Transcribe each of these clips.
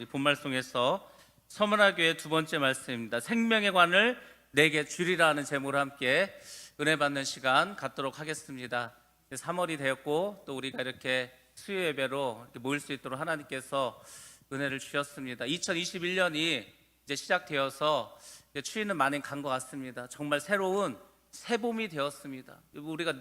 이 본말송에서 서문화교회 두 번째 말씀입니다. 생명의 관을 내게 주리라 하는 제목으로 함께 은혜 받는 시간 갖도록 하겠습니다. 3월이 되었고 또 우리가 이렇게 수요 예배로 이렇게 모일 수 있도록 하나님께서 은혜를 주셨습니다. 2021년이 이제 시작되어서 이제 추위는 많이 간 것 같습니다. 정말 새로운 새봄이 되었습니다. 우리가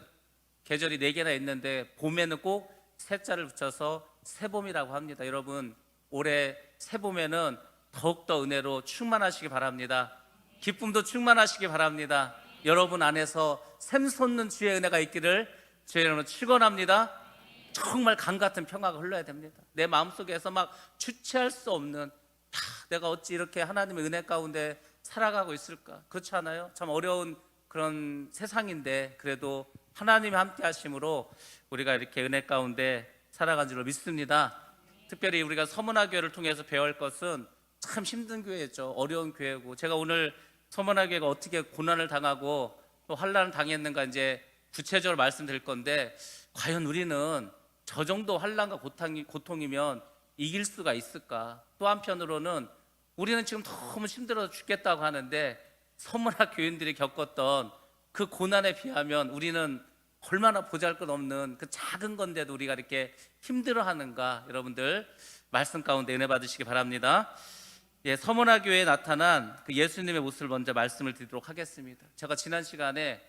계절이 4개나 있는데 봄에는 꼭 새자를 붙여서 새봄이라고 합니다. 여러분, 올해 새봄에는 더욱더 은혜로 충만하시기 바랍니다. 기쁨도 충만하시기 바랍니다. 여러분 안에서 샘솟는 주의 은혜가 있기를 주의 이름으로 축원합니다. 정말 강같은 평화가 흘러야 됩니다. 내 마음속에서 막 주체할 수 없는 내가 어찌 이렇게 하나님의 은혜 가운데 살아가고 있을까? 그렇지 않아요? 참 어려운 그런 세상인데 그래도 하나님이 함께 하심으로 우리가 이렇게 은혜 가운데 살아간 줄로 믿습니다. 특별히 우리가 서문화교회를 통해서 배워야 할 것은 참 힘든 교회죠. 어려운 교회고, 제가 오늘 서문화교회가 어떻게 고난을 당하고 또 환난을 당했는가 이제 구체적으로 말씀드릴 건데, 과연 우리는 저 정도 환난과 고통이면 이길 수가 있을까? 또 한편으로는 우리는 지금 너무 힘들어서 죽겠다고 하는데 서문화 교인들이 겪었던 그 고난에 비하면 우리는 얼마나 보잘것없는 그 작은 건데도 우리가 이렇게 힘들어하는가? 여러분들 말씀 가운데 은혜 받으시기 바랍니다. 서문화 교회에 나타난 그 예수님의 모습을 먼저 말씀을 드리도록 하겠습니다. 제가 지난 시간에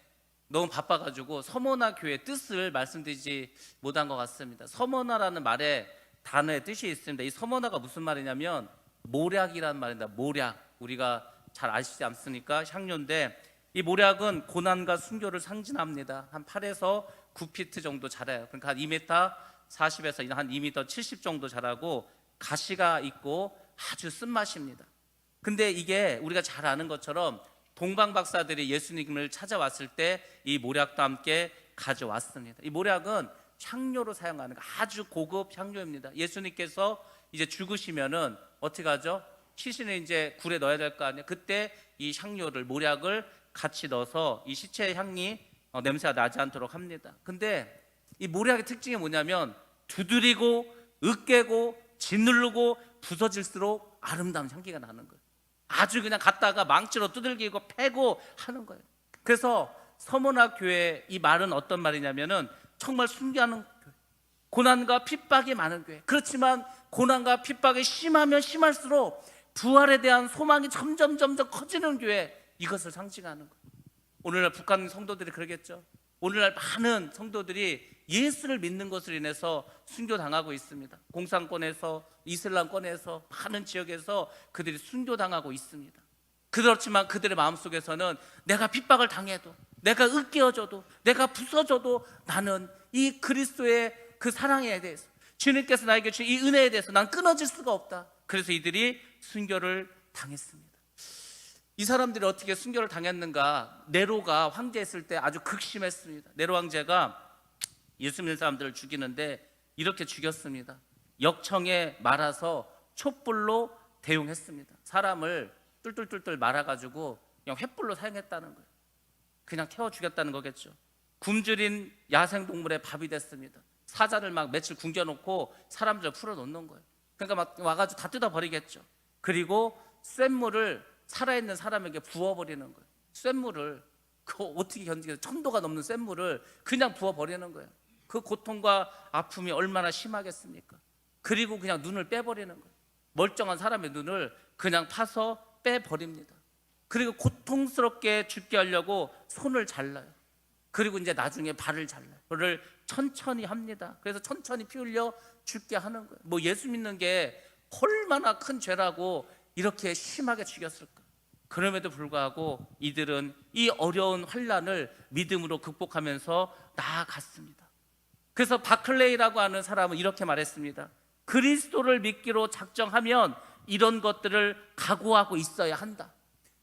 너무 바빠가지고 서문화 교회의 뜻을 말씀드리지 못한 것 같습니다. 서문화라는 말에 단어의 뜻이 있습니다. 이 서문화가 무슨 말이냐면 모략이라는 말입니다. 모략, 우리가 잘 아시지 않습니까? 향료인데 이 모략은 고난과 순교를 상징합니다. 한 8에서 9피트 정도 자라요. 그러니까 한 2m 40에서 한 2m 70 정도 자라고 가시가 있고 아주 쓴맛입니다. 근데 이게 우리가 잘 아는 것처럼 동방 박사들이 예수님을 찾아왔을 때 이 모략도 함께 가져왔습니다. 이 모략은 향료로 사용하는 아주 고급 향료입니다. 예수님께서 이제 죽으시면은 어떻게 하죠? 시신을 이제 굴에 넣어야 될 거 아니에요. 그때 이 향료를, 모략을 같이 넣어서 이 시체의 향이 냄새가 나지 않도록 합니다. 근데 이 모략의 특징이 뭐냐면 두드리고 으깨고 짓누르고 부서질수록 아름다운 향기가 나는 거예요. 아주 그냥 갖다가 망치로 두들기고 패고 하는 거예요. 그래서 서문화 교회 이 말은 어떤 말이냐면은 정말 순교하는 교회, 고난과 핍박이 많은 교회. 그렇지만 고난과 핍박이 심하면 심할수록 부활에 대한 소망이 점점 커지는 교회, 이것을 상징하는 거예요. 오늘날 북한 성도들이 그러겠죠. 오늘날 많은 성도들이 예수를 믿는 것으로 인해서 순교당하고 있습니다. 공산권에서, 이슬람권에서, 많은 지역에서 그들이 순교당하고 있습니다. 그렇지만 그들의 마음속에서는 내가 핍박을 당해도, 내가 으깨어져도, 내가 부서져도 나는 이 그리스도의 그 사랑에 대해서, 주님께서 나에게 주신 이 은혜에 대해서 난 끊어질 수가 없다. 그래서 이들이 순교를 당했습니다. 이 사람들이 어떻게 순교를 당했는가? 네로가 황제했을 때 아주 극심했습니다. 네로 황제가 예수 믿는 사람들을 죽이는데 이렇게 죽였습니다. 역청에 말아서 촛불로 대용했습니다. 사람을 뚫뚫 말아가지고 그냥 횃불로 사용했다는 거예요. 그냥 태워 죽였다는 거겠죠. 굶주린 야생동물의 밥이 됐습니다. 사자를 막 며칠 굶겨놓고 사람들을 풀어놓는 거예요. 그러니까 막 와가지고 다 뜯어버리겠죠. 그리고 쇳물을 살아있는 사람에게 부어버리는 거예요. 쇳물을, 그거 어떻게 견디겠어요? 1000도가 넘는 쇳물을 그냥 부어버리는 거예요. 그 고통과 아픔이 얼마나 심하겠습니까? 그리고 그냥 눈을 빼버리는 거예요. 멀쩡한 사람의 눈을 그냥 파서 빼버립니다. 그리고 고통스럽게 죽게 하려고 손을 잘라요. 그리고 이제 나중에 발을 잘라요. 그를 천천히 합니다. 그래서 천천히 피 흘려 죽게 하는 거예요. 뭐 예수 믿는 게 얼마나 큰 죄라고 이렇게 심하게 죽였을까? 그럼에도 불구하고 이들은 이 어려운 환난을 믿음으로 극복하면서 나아갔습니다. 그래서 바클레이라고 하는 사람은 이렇게 말했습니다. 그리스도를 믿기로 작정하면 이런 것들을 각오하고 있어야 한다.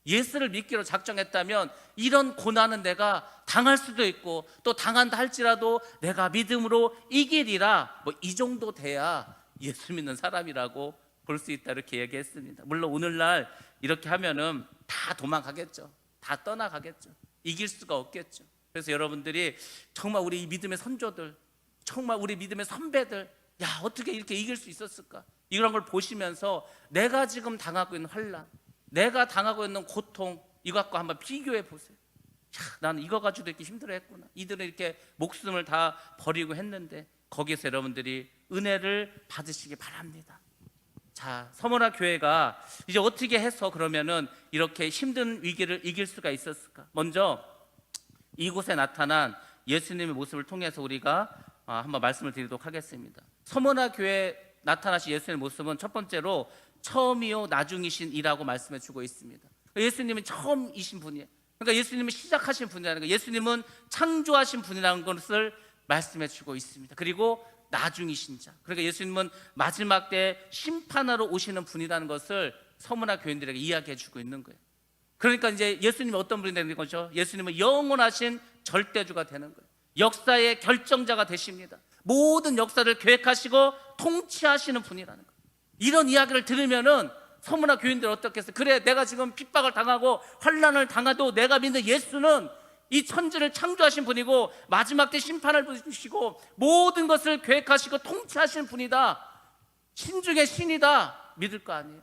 예수를 믿기로 작정했다면 이런 고난은 내가 당할 수도 있고 또 당한다 할지라도 내가 믿음으로 이기리라. 뭐 이 정도 돼야 예수 믿는 사람이라고 볼 수 있다, 이렇게 얘기했습니다. 물론 오늘날 이렇게 하면은 다 도망가겠죠. 다 떠나가겠죠. 이길 수가 없겠죠. 그래서 여러분들이 정말 우리 믿음의 선조들, 정말 우리 믿음의 선배들, 야 어떻게 이렇게 이길 수 있었을까? 이런 걸 보시면서 내가 지금 당하고 있는 환난, 내가 당하고 있는 고통, 이거 갖고 한번 비교해 보세요. 나는 이거 가지고도 이렇게 힘들어했구나. 이들은 이렇게 목숨을 다 버리고 했는데, 거기서 여러분들이 은혜를 받으시기 바랍니다. 자, 서머나 교회가 이제 어떻게 해서 그러면은 이렇게 힘든 위기를 이길 수가 있었을까? 먼저 이곳에 나타난 예수님의 모습을 통해서 우리가 한번 말씀을 드리도록 하겠습니다. 서머나 교회에 나타나신 예수님의 모습은 첫 번째로 처음이요 나중이신 이라고 말씀해 주고 있습니다. 예수님은 처음이신 분이에요. 그러니까 예수님은 시작하신 분이라는 거예요. 예수님은 창조하신 분이라는 것을 말씀해 주고 있습니다. 그리고 나중이신 자, 그러니까 예수님은 마지막 때 심판하러 오시는 분이라는 것을 서머나 교인들에게 이야기해 주고 있는 거예요. 그러니까 이제 예수님이 어떤 분이 되는 거죠? 예수님은 영원하신 절대주가 되는 거예요. 역사의 결정자가 되십니다. 모든 역사를 계획하시고 통치하시는 분이라는 거예요. 이런 이야기를 들으면은 서머나 교인들 어떻게 했어요? 그래, 내가 지금 핍박을 당하고 환난을 당해도 내가 믿는 예수는 이 천지를 창조하신 분이고 마지막 때 심판을 주시고 모든 것을 계획하시고 통치하시는 분이다, 신중의 신이다, 믿을 거 아니에요.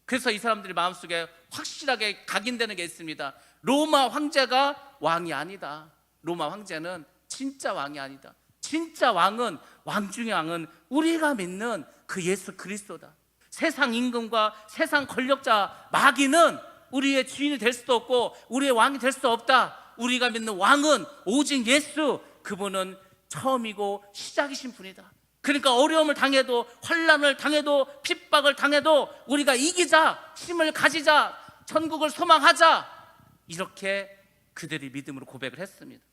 그래서 이 사람들이 마음속에 확실하게 각인되는 게 있습니다. 로마 황제가 왕이 아니다. 로마 황제는 진짜 왕이 아니다. 진짜 왕은, 왕 중의 왕은 우리가 믿는 그 예수 그리스도다. 세상 임금과 세상 권력자 마귀는 우리의 주인이 될 수도 없고 우리의 왕이 될 수 없다. 우리가 믿는 왕은 오직 예수, 그분은 처음이고 시작이신 분이다. 그러니까 어려움을 당해도, 환난을 당해도, 핍박을 당해도 우리가 이기자, 힘을 가지자, 천국을 소망하자, 이렇게 그들이 믿음으로 고백을 했습니다.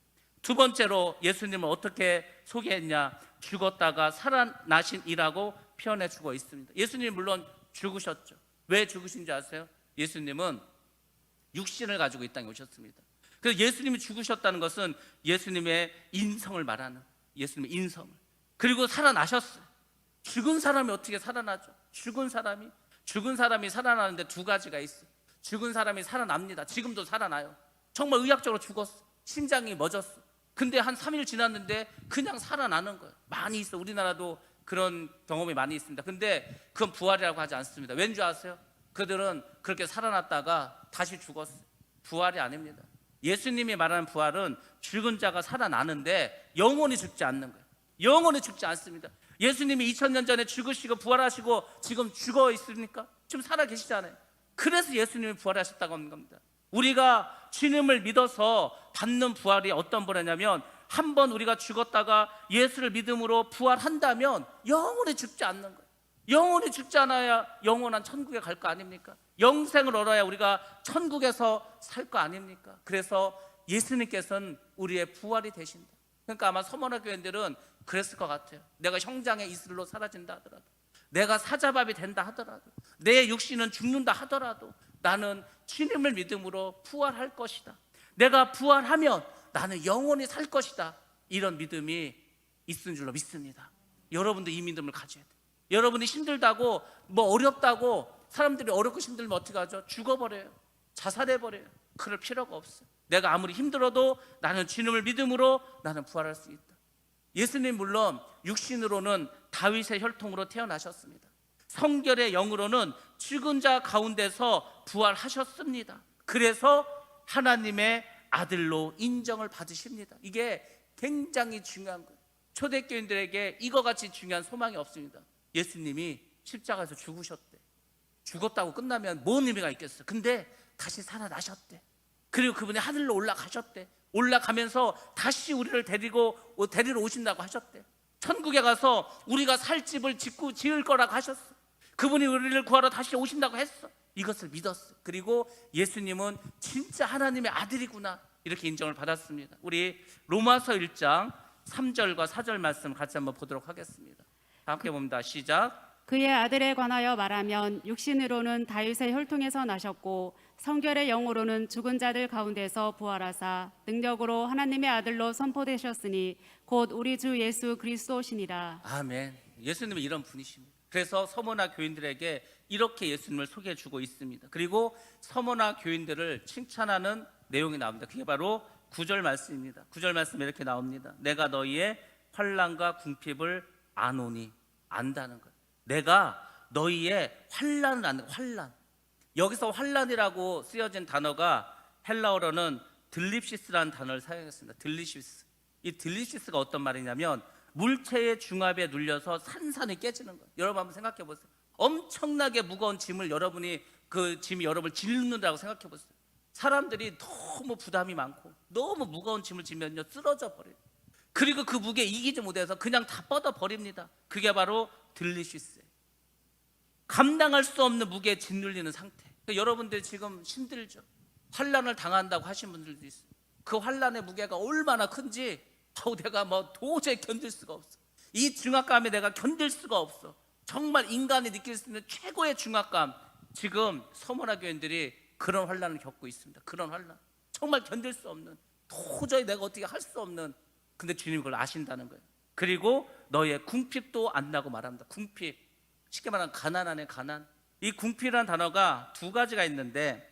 두 번째로 예수님을 어떻게 소개했냐? 죽었다가 살아나신 이라고 표현해 주고 있습니다. 예수님 물론 죽으셨죠. 왜 죽으신 줄 아세요? 예수님은 육신을 가지고 이 땅에 오셨습니다. 그래서 예수님이 죽으셨다는 것은 예수님의 인성을 말하는, 예수님의 인성을, 그리고 살아나셨어요. 죽은 사람이 어떻게 살아나죠? 죽은 사람이 살아나는데 두 가지가 있어요. 죽은 사람이 살아납니다. 지금도 살아나요. 정말 의학적으로 죽었어. 심장이 멎었어. 근데 한 3일 지났는데 그냥 살아나는 거예요. 많이 있어. 우리나라도 그런 경험이 많이 있습니다. 근데 그건 부활이라고 하지 않습니다. 왠지 아세요? 그들은 그렇게 살아났다가 다시 죽었어요. 부활이 아닙니다. 예수님이 말하는 부활은 죽은 자가 살아나는데 영원히 죽지 않는 거예요. 영원히 죽지 않습니다. 예수님이 2000년 전에 죽으시고 부활하시고 지금 죽어 있습니까? 지금 살아 계시잖아요. 그래서 예수님이 부활하셨다고 하는 겁니다. 우리가 주님을 믿어서 받는 부활이 어떤 부활이냐면, 한번 우리가 죽었다가 예수를 믿음으로 부활한다면 영원히 죽지 않는 거예요. 영원히 죽지 않아야 영원한 천국에 갈 거 아닙니까? 영생을 얻어야 우리가 천국에서 살 거 아닙니까? 그래서 예수님께서는 우리의 부활이 되신다. 그러니까 아마 서머나 교인들은 그랬을 것 같아요. 내가 형장의 이슬로 사라진다 하더라도, 내가 사자밥이 된다 하더라도, 내 육신은 죽는다 하더라도 나는 주님을 믿음으로 부활할 것이다. 내가 부활하면 나는 영원히 살 것이다. 이런 믿음이 있는 줄로 믿습니다. 여러분도 이 믿음을 가져야 돼요. 여러분이 힘들다고, 뭐 어렵다고, 사람들이 어렵고 힘들면 어떻게 하죠? 죽어버려요. 자살해버려요. 그럴 필요가 없어요. 내가 아무리 힘들어도 나는 주님을 믿음으로 나는 부활할 수 있다. 예수님 물론 육신으로는 다윗의 혈통으로 태어나셨습니다. 성결의 영으로는 죽은 자 가운데서 부활하셨습니다. 그래서 하나님의 아들로 인정을 받으십니다. 이게 굉장히 중요한 거예요. 초대교인들에게 이거 같이 중요한 소망이 없습니다. 예수님이 십자가에서 죽으셨대. 죽었다고 끝나면 뭔 의미가 있겠어요? 근데 다시 살아나셨대. 그리고 그분이 하늘로 올라가셨대. 올라가면서 다시 우리를 데리러 오신다고 하셨대. 천국에 가서 우리가 살 집을 지을 거라고 하셨어. 그분이 우리를 구하러 다시 오신다고 했어. 이것을 믿었어. 그리고 예수님은 진짜 하나님의 아들이구나, 이렇게 인정을 받았습니다. 우리 로마서 1장 3절과 4절 말씀 같이 한번 보도록 하겠습니다. 함께 봅니다. 시작. 그의 아들에 관하여 말하면 육신으로는 다윗의 혈통에서 나셨고 성결의 영으로는 죽은 자들 가운데서 부활하사 능력으로 하나님의 아들로 선포되셨으니 곧 우리 주 예수 그리스도시니라. 아멘. 예수님은 이런 분이십니다. 그래서 서머나 교인들에게 이렇게 예수님을 소개해 주고 있습니다. 그리고 서머나 교인들을 칭찬하는 내용이 나옵니다. 그게 바로 9절 말씀입니다. 9절 말씀에 이렇게 나옵니다. 내가 너희의 환난과 궁핍을 아노니, 안다는 거예요. 내가 너희의 환난을 안는 환난. 여기서 환난이라고 쓰여진 단어가 헬라어로는 들립시스라는 단어를 사용했습니다. 들립시스. 이 들립시스가 어떤 말이냐면 물체의 중압에 눌려서 산산이 깨지는 거예요. 여러분 한번 생각해 보세요. 엄청나게 무거운 짐을 여러분이 그 짐이 여러분을 짓는다고 생각해 보세요. 사람들이 너무 부담이 많고 너무 무거운 짐을 지면요 쓰러져 버려요. 그리고 그 무게 이기지 못해서 그냥 다 뻗어 버립니다. 그게 바로 들리시스예요. 감당할 수 없는 무게에 짓눌리는 상태. 그러니까 여러분들 지금 힘들죠. 환난을 당한다고 하신 분들도 있어요. 그 환난의 무게가 얼마나 큰지 내가 뭐 도저히 견딜 수가 없어. 이 중압감에 내가 견딜 수가 없어. 정말 인간이 느낄 수 있는 최고의 중압감. 지금 서머나 교인들이 그런 환난을 겪고 있습니다. 그런 환난, 정말 견딜 수 없는, 도저히 내가 어떻게 할 수 없는. 근데 주님이 그걸 아신다는 거예요. 그리고 너의 궁핍도 안다고 말합니다. 궁핍, 쉽게 말하면 가난 안에 가난. 이 궁핍이라는 단어가 두 가지가 있는데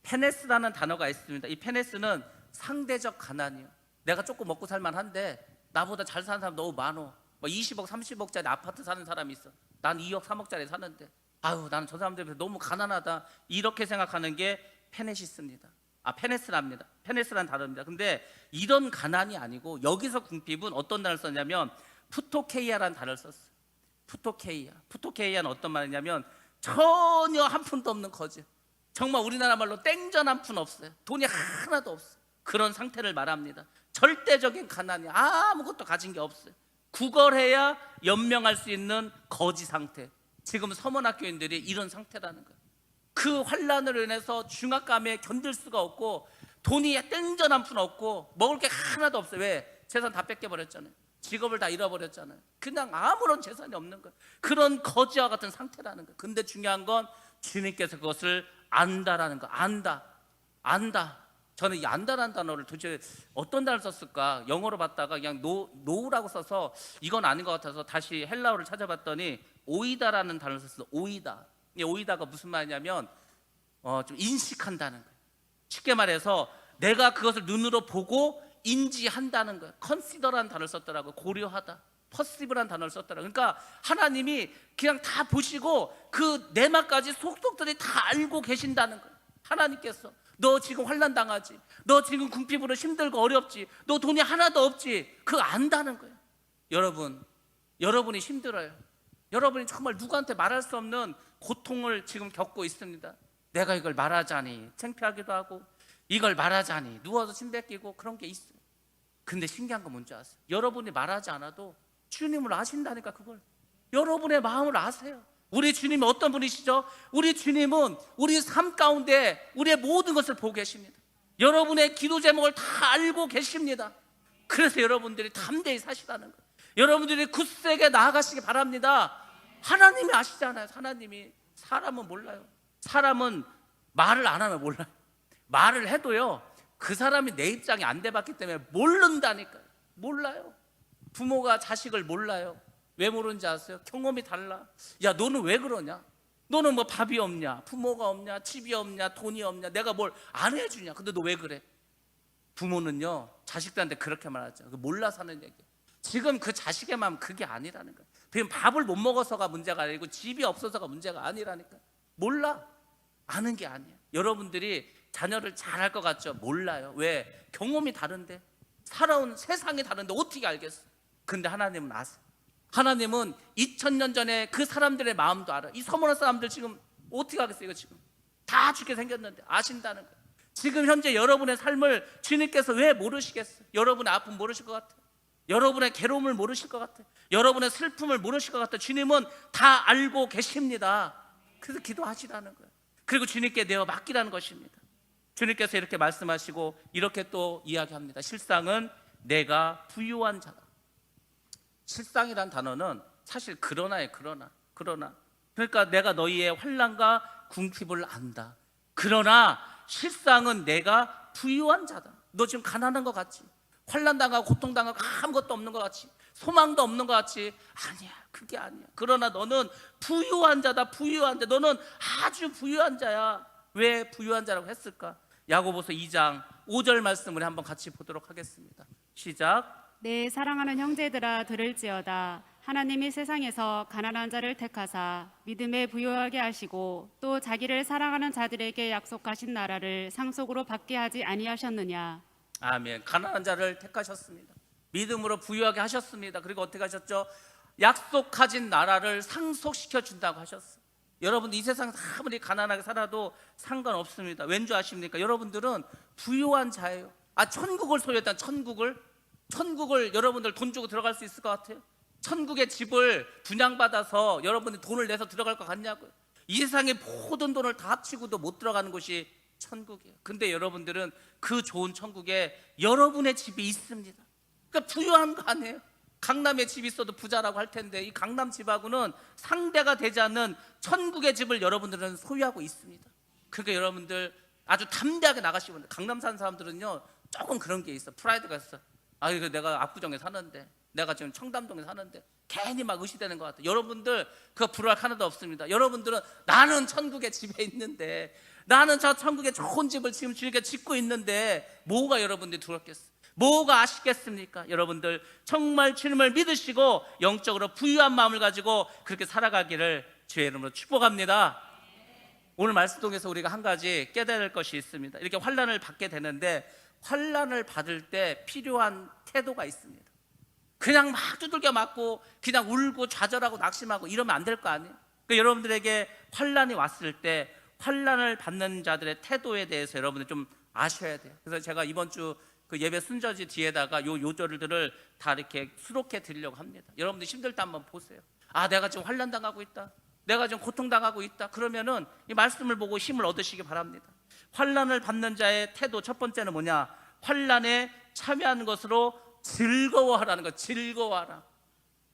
페네스라는 단어가 있습니다. 이 페네스는 상대적 가난이에요. 내가 조금 먹고 살만한데 나보다 잘 사는 사람 너무 많어. 뭐 20억, 30억짜리 아파트 사는 사람이 있어. 난 2억, 3억짜리 사는데 나는 저 사람들 비해서 너무 가난하다. 이렇게 생각하는 게 페네시스입니다. 페네스랍니다. 페네스라는 단어입니다. 근데 이런 가난이 아니고 여기서 궁핍은 어떤 단어를 썼냐면 푸토케이아라는 단어를 썼어요. 푸토케이아는 어떤 말이냐면 전혀 한 푼도 없는 거지. 정말 우리나라 말로 땡전 한 푼 없어요. 돈이 하나도 없어요. 그런 상태를 말합니다. 절대적인 가난이 아무것도 가진 게 없어요. 구걸해야 연명할 수 있는 거지 상태. 지금 서문학교인들이 이런 상태라는 거예요. 그 환난으로 인해서 중압감에 견딜 수가 없고 돈이 땡전 한 푼 없고 먹을 게 하나도 없어요. 왜? 재산 다 뺏겨버렸잖아요. 직업을 다 잃어버렸잖아요. 그냥 아무런 재산이 없는 거예요. 그런 거지와 같은 상태라는 거예요. 근데 중요한 건 주님께서 그것을 안다라는 거. 안다. 저는 이 안다라는 단어를 도대체 어떤 단어를 썼을까 영어로 봤다가 그냥 노우라고 써서 이건 아닌 것 같아서 다시 헬라어를 찾아봤더니 오이다라는 단어를 썼어요. 오이다. 이 오이다가 무슨 말이냐면 좀 인식한다는 거예요. 쉽게 말해서 내가 그것을 눈으로 보고 인지한다는 거예요. 컨시더라는 단어를 썼더라고요. 고려하다. 퍼시브라는 단어를 썼더라고요. 그러니까 하나님이 그냥 다 보시고 그 내막까지 속속들이 다 알고 계신다는 거예요. 하나님께서 너 지금 환난 당하지, 너 지금 궁핍으로 힘들고 어렵지, 너 돈이 하나도 없지, 그거 안다는 거예요. 여러분이 힘들어요. 여러분이 정말 누구한테 말할 수 없는 고통을 지금 겪고 있습니다. 내가 이걸 말하자니 창피하기도 하고 이걸 말하자니 누워서 침 뱉기고 그런 게 있어요. 근데 신기한 건 뭔지 아세요? 여러분이 말하지 않아도 주님을 아신다니까. 그걸 여러분의 마음을 아세요. 우리 주님이 어떤 분이시죠? 우리 주님은 우리 삶 가운데 우리의 모든 것을 보고 계십니다. 여러분의 기도 제목을 다 알고 계십니다. 그래서 여러분들이 담대히 사시라는 거예요. 여러분들이 굳세게 나아가시기 바랍니다. 하나님이 아시잖아요. 하나님이. 사람은 몰라요. 사람은 말을 안 하면 몰라요. 말을 해도요 그 사람이 내 입장이 안 돼봤기 때문에 모른다니까요. 몰라요. 부모가 자식을 몰라요. 왜 모르는지 아세요? 경험이 달라. 야, 너는 왜 그러냐? 너는 뭐 밥이 없냐? 부모가 없냐? 집이 없냐? 돈이 없냐? 내가 뭘 안 해주냐? 근데 너 왜 그래? 부모는요 자식들한테 그렇게 말하죠. 몰라서 하는 얘기. 지금 그 자식의 마음 그게 아니라는 거예요. 그냥 밥을 못 먹어서가 문제가 아니고 집이 없어서가 문제가 아니라니까. 몰라. 아는 게 아니에요. 여러분들이 자녀를 잘 할 것 같죠? 몰라요. 왜? 경험이 다른데, 살아온 세상이 다른데 어떻게 알겠어? 근데 하나님은 아세요. 하나님은 2000년 전에 그 사람들의 마음도 알아요. 이 서머나 사람들 지금 어떻게 하겠어요? 이거 지금 다 죽게 생겼는데 아신다는 거예요. 지금 현재 여러분의 삶을 주님께서 왜 모르시겠어요? 여러분의 아픔 모르실 것 같아요. 여러분의 괴로움을 모르실 것 같아요. 여러분의 슬픔을 모르실 것 같아요. 주님은 다 알고 계십니다. 그래서 기도하시라는 거예요. 그리고 주님께 내어 맡기라는 것입니다. 주님께서 이렇게 말씀하시고 이렇게 또 이야기합니다. 실상은 내가 부유한 자다. 실상이란 단어는 사실 그러나에 그러나. 그러니까 내가 너희의 환난과 궁핍을 안다. 그러나 실상은 내가 부유한 자다. 너 지금 가난한 것 같지? 환난당하고 고통당하고 아무것도 없는 것 같지? 소망도 없는 것 같지? 아니야, 그게 아니야. 그러나 너는 부유한 자다. 부유한 자. 너는 아주 부유한 자야. 왜 부유한 자라고 했을까? 야고보서 2장 5절 말씀을 한번 같이 보도록 하겠습니다. 시작. 내 사랑하는 형제들아 들을지어다. 하나님이 세상에서 가난한 자를 택하사 믿음에 부유하게 하시고 또 자기를 사랑하는 자들에게 약속하신 나라를 상속으로 받게 하지 아니하셨느냐. 아멘. 가난한 자를 택하셨습니다. 믿음으로 부유하게 하셨습니다. 그리고 어떻게 하셨죠? 약속하신 나라를 상속시켜 준다고 하셨어요. 여러분, 이 세상에서 아무리 가난하게 살아도 상관없습니다. 왠지 아십니까? 여러분들은 부유한 자예요. 천국을 소유했다는 천국을 여러분들 돈 주고 들어갈 수 있을 것 같아요? 천국의 집을 분양받아서 여러분이 돈을 내서 들어갈 것 같냐고요? 이 세상의 모든 돈을 다 합치고도 못 들어가는 곳이 천국이에요. 근데 여러분들은 그 좋은 천국에 여러분의 집이 있습니다. 그러니까 부유한 거 아니에요? 강남에 집이 있어도 부자라고 할 텐데 이 강남 집하고는 상대가 되지 않는 천국의 집을 여러분들은 소유하고 있습니다. 그러니까 여러분들 아주 담대하게 나가시면 돼요. 강남 사는 사람들은요 조금 그런 게 있어. 프라이드가 있어. 이거 내가 압구정에 사는데, 내가 지금 청담동에 사는데 괜히 막 의시되는 것 같아요. 여러분들 그거 불알 하나도 없습니다. 여러분들은 나는 천국의 집에 있는데, 나는 저 천국의 좋은 집을 지금 즐겨 짓고 있는데 뭐가 여러분들이 두렵겠어요? 뭐가 아쉽겠습니까? 여러분들 정말 주님을 믿으시고 영적으로 부유한 마음을 가지고 그렇게 살아가기를 주의 이름으로 축복합니다. 오늘 말씀 통해서 우리가 한 가지 깨달아야 할 것이 있습니다. 이렇게 환난을 받게 되는데 환난을 받을 때 필요한 태도가 있습니다. 그냥 막 두들겨 맞고 그냥 울고 좌절하고 낙심하고 이러면 안 될 거 아니에요? 그러니까 여러분들에게 환난이 왔을 때 환난을 받는 자들의 태도에 대해서 여러분들 좀 아셔야 돼요. 그래서 제가 이번 주 그 예배 순서지 뒤에다가 요 요절들을 다 이렇게 수록해 드리려고 합니다. 여러분들 힘들 때 한번 보세요. 내가 지금 환난 당하고 있다, 내가 지금 고통 당하고 있다, 그러면은 이 말씀을 보고 힘을 얻으시기 바랍니다. 환난을 받는 자의 태도 첫 번째는 뭐냐? 환난에 참여하는 것으로 즐거워하라는 거. 즐거워하라.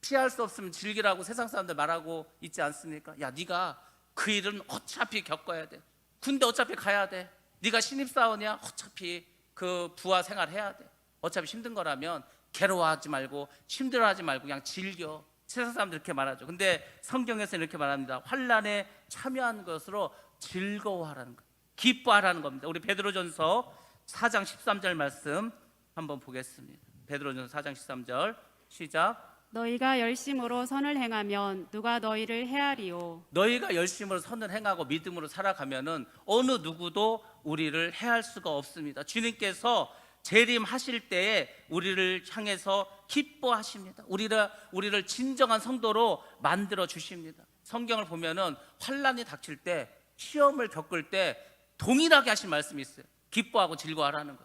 피할 수 없으면 즐기라고 세상 사람들 말하고 있지 않습니까? 야, 네가 그 일은 어차피 겪어야 돼. 군대 어차피 가야 돼. 네가 신입사원이야, 어차피 그 부하 생활 해야 돼. 어차피 힘든 거라면 괴로워하지 말고 힘들어하지 말고 그냥 즐겨. 세상 사람들 이렇게 말하죠. 근데 성경에서는 이렇게 말합니다. 환난에 참여하는 것으로 즐거워하라는 거, 기뻐하라는 겁니다. 우리 베드로전서 4장 13절 말씀 한번 보겠습니다. 베드로전서 4장 13절 시작. 너희가 열심으로 선을 행하면 누가 너희를 해하리요. 너희가 열심으로 선을 행하고 믿음으로 살아가면은 어느 누구도 우리를 해할 수가 없습니다. 주님께서 재림하실 때에 우리를 향해서 기뻐하십니다. 우리를 진정한 성도로 만들어 주십니다. 성경을 보면은 환난이 닥칠 때, 시험을 겪을 때 동일하게 하신 말씀이 있어요. 기뻐하고 즐거워하라는 거.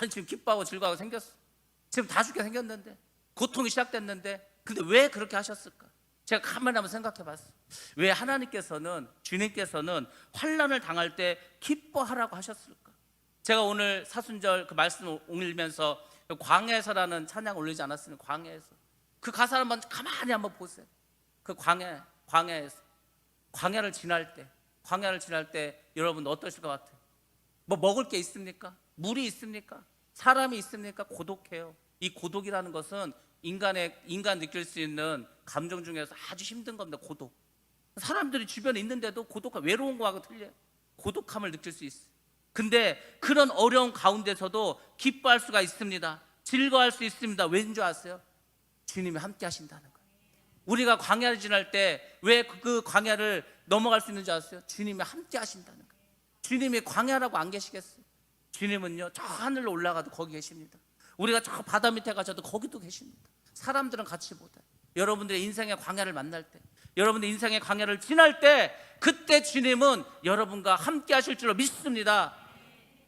지금 기뻐하고 즐거워하고 생겼어. 지금 다 죽게 생겼는데, 고통이 시작됐는데, 근데 왜 그렇게 하셨을까? 제가 가만히 한번 생각해 봤어요. 왜 하나님께서는, 주님께서는 환난을 당할 때 기뻐하라고 하셨을까? 제가 오늘 사순절 그 말씀 읽으면서 광야에서라는 찬양 올리지 않았습니까? 광야에서. 그 가사를 한번 가만히 한번 보세요. 그 광야에서. 광야를 지날 때 여러분 어떠실 것 같아요? 뭐 먹을 게 있습니까? 물이 있습니까? 사람이 있습니까? 고독해요. 이 고독이라는 것은 인간 느낄 수 있는 감정 중에서 아주 힘든 겁니다. 고독. 사람들이 주변에 있는데도 고독한, 외로운 거하고 틀려요. 고독함을 느낄 수 있어요. 근데 그런 어려운 가운데서도 기뻐할 수가 있습니다. 즐거워할 수 있습니다. 왠 줄 아세요? 주님이 함께 하신다는 거예요. 우리가 광야를 지날 때 왜 그 광야를 넘어갈 수 있는 줄 아세요? 주님이 함께 하신다는 거예요. 주님이 광야라고 안 계시겠어요? 주님은요 저 하늘로 올라가도 거기 계십니다. 우리가 저 바다 밑에 가셔도 거기도 계십니다. 사람들은 같이 못 와요. 여러분들의 인생의 광야를 만날 때, 여러분의 인생의 광야를 지날 때, 그때 주님은 여러분과 함께 하실 줄로 믿습니다.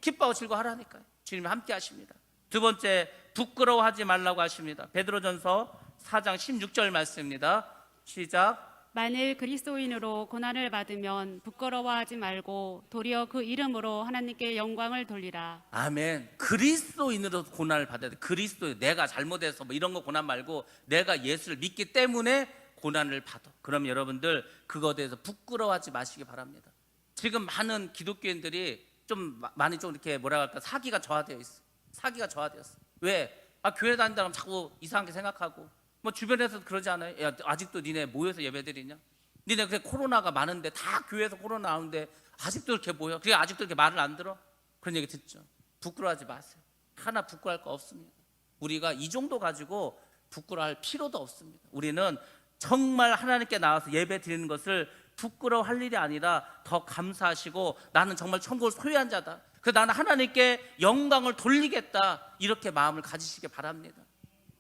기뻐하고 즐거워하라니까요. 주님이 함께 하십니다. 두 번째, 부끄러워하지 말라고 하십니다. 베드로전서 4장 16절 말씀입니다. 시작. 만일 그리스도인으로 고난을 받으면 부끄러워하지 말고 도리어 그 이름으로 하나님께 영광을 돌리라. 아멘. 그리스도인으로 고난을 받아야 돼. 그리스도인, 내가 잘못해서 뭐 이런 거 고난 말고 내가 예수를 믿기 때문에 고난을 받아. 그럼 여러분들 그거에 대해서 부끄러워하지 마시기 바랍니다. 지금 많은 기독교인들이 좀 많이 좀 이렇게 뭐라 할까, 사기가 저하되어 있어. 사기가 저하되었어. 왜? 교회 다닌다면 자꾸 이상하게 생각하고, 뭐 주변에서도 그러지 않아요? 야, 아직도 니네 모여서 예배드리냐? 니네 그래 코로나가 많은데, 다 교회에서 코로나 나오는데 아직도 이렇게 모여? 그래 아직도 이렇게 말을 안 들어? 그런 얘기 듣죠. 부끄러워하지 마세요. 하나 부끄러워할 거 없습니다. 우리가 이 정도 가지고 부끄러워할 필요도 없습니다. 우리는 정말 하나님께 나와서 예배 드리는 것을 부끄러워할 일이 아니라 더 감사하시고 나는 정말 천국을 소유한 자다, 그래서 나는 하나님께 영광을 돌리겠다, 이렇게 마음을 가지시기 바랍니다.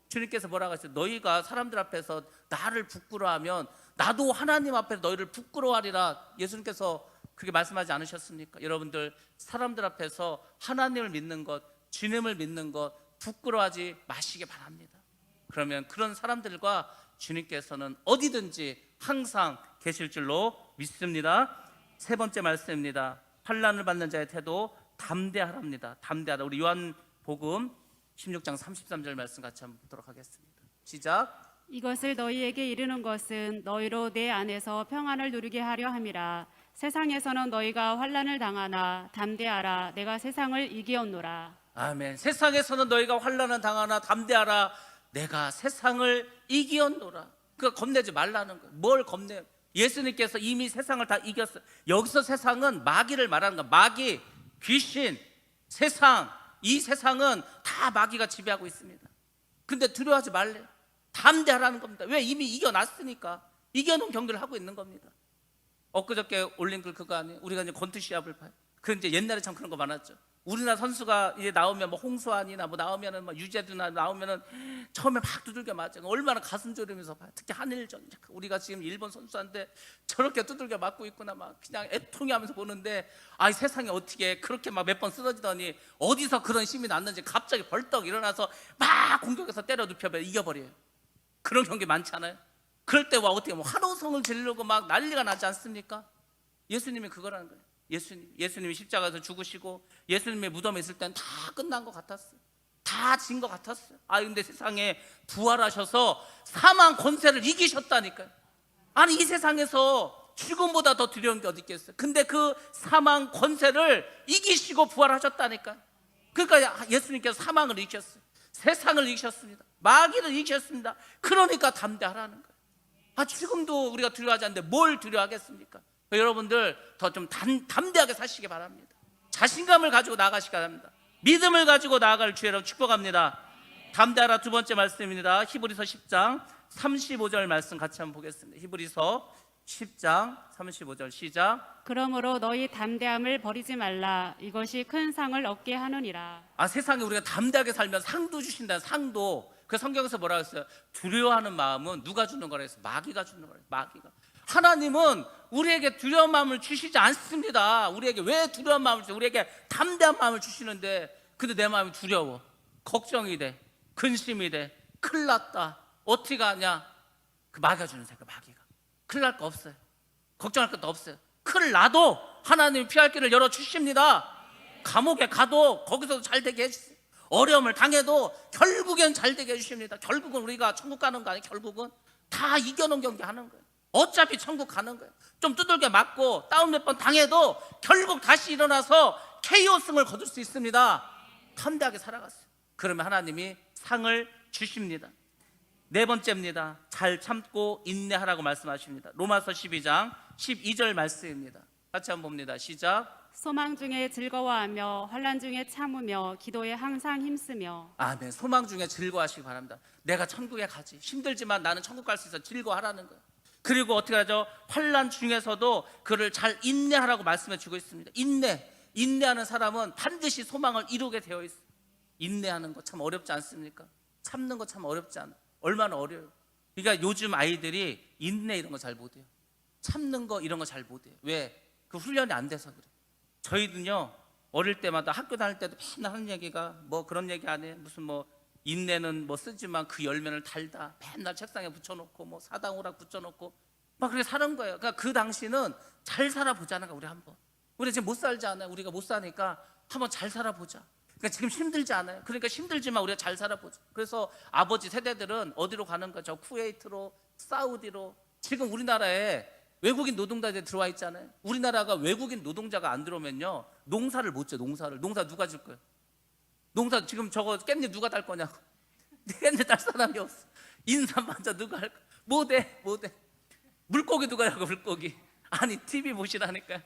주님께서 뭐라고 하셨어요? 너희가 사람들 앞에서 나를 부끄러워하면 나도 하나님 앞에서 너희를 부끄러워하리라. 예수님께서 그렇게 말씀하지 않으셨습니까? 여러분들 사람들 앞에서 하나님을 믿는 것, 주님을 믿는 것 부끄러워하지 마시기 바랍니다. 그러면 그런 사람들과 주님께서는 어디든지 항상 계실 줄로 믿습니다. 세 번째 말씀입니다. 환난을 받는 자의 태도 담대하랍니다. 담대하라. 우리 요한복음 16장 33절 말씀 같이 한번 보도록 하겠습니다. 시작. 이것을 너희에게 이르는 것은 너희로 내 안에서 평안을 누리게 하려 함이라. 세상에서는 너희가 환난을 당하나 담대하라. 내가 세상을 이기었노라. 아멘. 세상에서는 너희가 환난을 당하나 담대하라. 내가 세상을 이기었노라. 그러니까 겁내지 말라는 거예요. 뭘 겁내요? 예수님께서 이미 세상을 다 이겼어요. 여기서 세상은 마귀를 말하는 거예요. 마귀, 귀신, 세상, 이 세상은 다 마귀가 지배하고 있습니다. 근데 두려워하지 말래요. 담대하라는 겁니다. 왜? 이미 이겨놨으니까. 이겨놓은 경기를 하고 있는 겁니다. 엊그저께 올린 글 그거 아니에요? 우리가 이제 권투 시합을 봐요. 그 이제 옛날에 참 그런 거 많았죠. 우리나라 선수가 이제 나오면 뭐 홍수환이나 뭐 나오면은 뭐 유재두나 나오면은 처음에 막 두들겨 맞아요. 얼마나 가슴 졸이면서 봐요. 특히 한일전, 우리가 지금 일본 선수한테 저렇게 두들겨 맞고 있구나 막 그냥 애통해하면서 보는데, 아, 이 세상에 어떻게 그렇게 막 몇 번 쓰러지더니 어디서 그런 힘이 났는지 갑자기 벌떡 일어나서 막 공격해서 때려 눕혀버려, 이겨버려요. 그런 경기 많지 않아요? 그럴 때 와 어떻게 뭐 환호성을 지르려고 막 난리가 나지 않습니까? 예수님이 그거라는 거예요. 예수님이 십자가에서 죽으시고 예수님의 무덤에 있을 때는 다 끝난 것 같았어요. 다 진 것 같았어요. 아, 근데 세상에 부활하셔서 사망 권세를 이기셨다니까요. 아니, 이 세상에서 죽음보다 더 두려운 게 어디 있겠어요? 근데 그 사망 권세를 이기시고 부활하셨다니까요. 그러니까 예수님께서 사망을 이기셨어요. 세상을 이기셨습니다. 마귀를 이기셨습니다. 그러니까 담대하라는 거예요. 아, 지금도 우리가 두려워하지 않는데 뭘 두려워하겠습니까? 여러분들 더 좀 담대하게 사시기 바랍니다. 자신감을 가지고 나아가시기 바랍니다. 믿음을 가지고 나아갈 주의로 축복합니다. 담대하라. 두 번째 말씀입니다. 히브리서 10장 35절 말씀 같이 한번 보겠습니다. 히브리서 10장 35절 시작. 그러므로 너희 담대함을 버리지 말라. 이것이 큰 상을 얻게 하느니라. 아, 세상에 우리가 담대하게 살면 상도 주신다. 상도. 그 성경에서 뭐라고 했어요? 두려워하는 마음은 누가 주는 거라 했어요? 마귀가 주는 거라 했어요. 마귀가. 하나님은 우리에게 두려운 마음을 주시지 않습니다. 우리에게 왜 두려운 마음을 주세요? 우리에게 담대한 마음을 주시는데, 근데 내 마음이 두려워, 걱정이 돼, 근심이 돼, 큰일 났다, 어떻게 하냐? 그 마귀가 주는 거예요. 마귀가. 큰일 날 거 없어요. 걱정할 것도 없어요. 큰일 나도 하나님이 피할 길을 열어주십니다. 감옥에 가도 거기서도 잘 되게 해주세요. 어려움을 당해도 결국엔 잘 되게 해주십니다. 결국은 우리가 천국 가는 거 아니에요? 결국은 다 이겨놓은 경기 하는 거예요. 어차피 천국 가는 거예요. 좀 두들겨 맞고 다운 몇 번 당해도 결국 다시 일어나서 KO승을 거둘 수 있습니다. 담대하게 살아갔어요. 그러면 하나님이 상을 주십니다. 네 번째입니다. 잘 참고 인내하라고 말씀하십니다. 로마서 12장 12절 말씀입니다. 같이 한번 봅니다. 시작. 소망 중에 즐거워하며 환난 중에 참으며 기도에 항상 힘쓰며. 아멘. 소망 중에 즐거워하시기 바랍니다. 내가 천국에 가지. 힘들지만 나는 천국 갈 수 있어. 즐거워하라는 거예요. 그리고 어떻게 하죠? 환난 중에서도 그를 잘 인내하라고 말씀해 주고 있습니다. 인내하는 사람은 반드시 소망을 이루게 되어 있어요. 인내하는 거 참 어렵지 않습니까? 참는 거 참 어렵지 않아요? 얼마나 어려워요. 그러니까 요즘 아이들이 인내 이런 거 잘 못해요. 참는 거 이런 거 잘 못해요. 왜? 그 훈련이 안 돼서 그래요. 저희는요, 어릴 때마다 학교 다닐 때도 맨날 하는 얘기가 뭐 그런 얘기 안 해. 무슨 뭐 인내는 뭐 쓰지만 그 열매를 달다. 맨날 책상에 붙여놓고 뭐 사당오락 붙여놓고 막 그렇게 사는 거예요. 그러니까 그 당시는 잘 살아보자는 거야. 우리 한번. 우리 지금 못 살지 않아요. 우리가 못 사니까 한번 잘 살아보자. 그러니까 지금 힘들지 않아요. 그러니까 힘들지만 우리가 잘 살아보자. 그래서 아버지 세대들은 어디로 가는 거죠? 쿠웨이트로, 사우디로. 지금 우리나라에 외국인 노동자들이 들어와 있잖아요. 우리나라가 외국인 노동자가 안 들어오면요, 농사를 못 줘. 농사 누가 줄 거예요? 농사 지금 저거 깻잎 누가 딸 거냐고. 깻잎 딸 사람이 없어. 인삼만자 누가 할 거야? 못해. 물고기 누가 하고 물고기. 아니 TV 보시라니까.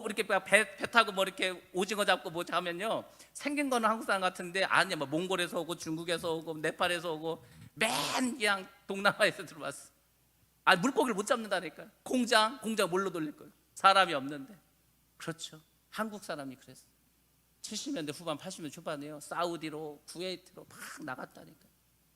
이렇게 배 타고 뭐 이렇게 오징어 잡고 뭐 하면요, 생긴 거는 한국 사람 같은데 아니야, 뭐 몽골에서 오고 중국에서 오고 네팔에서 오고 맨 그냥 동남아에서 들어왔어. 아, 물고기를 못 잡는다니까. 공장 뭘로 돌릴 거예요? 사람이 없는데. 그렇죠. 한국 사람이 그랬어. 70년대 후반 80년대 초반에요. 사우디로 쿠웨이트로 막 나갔다니까.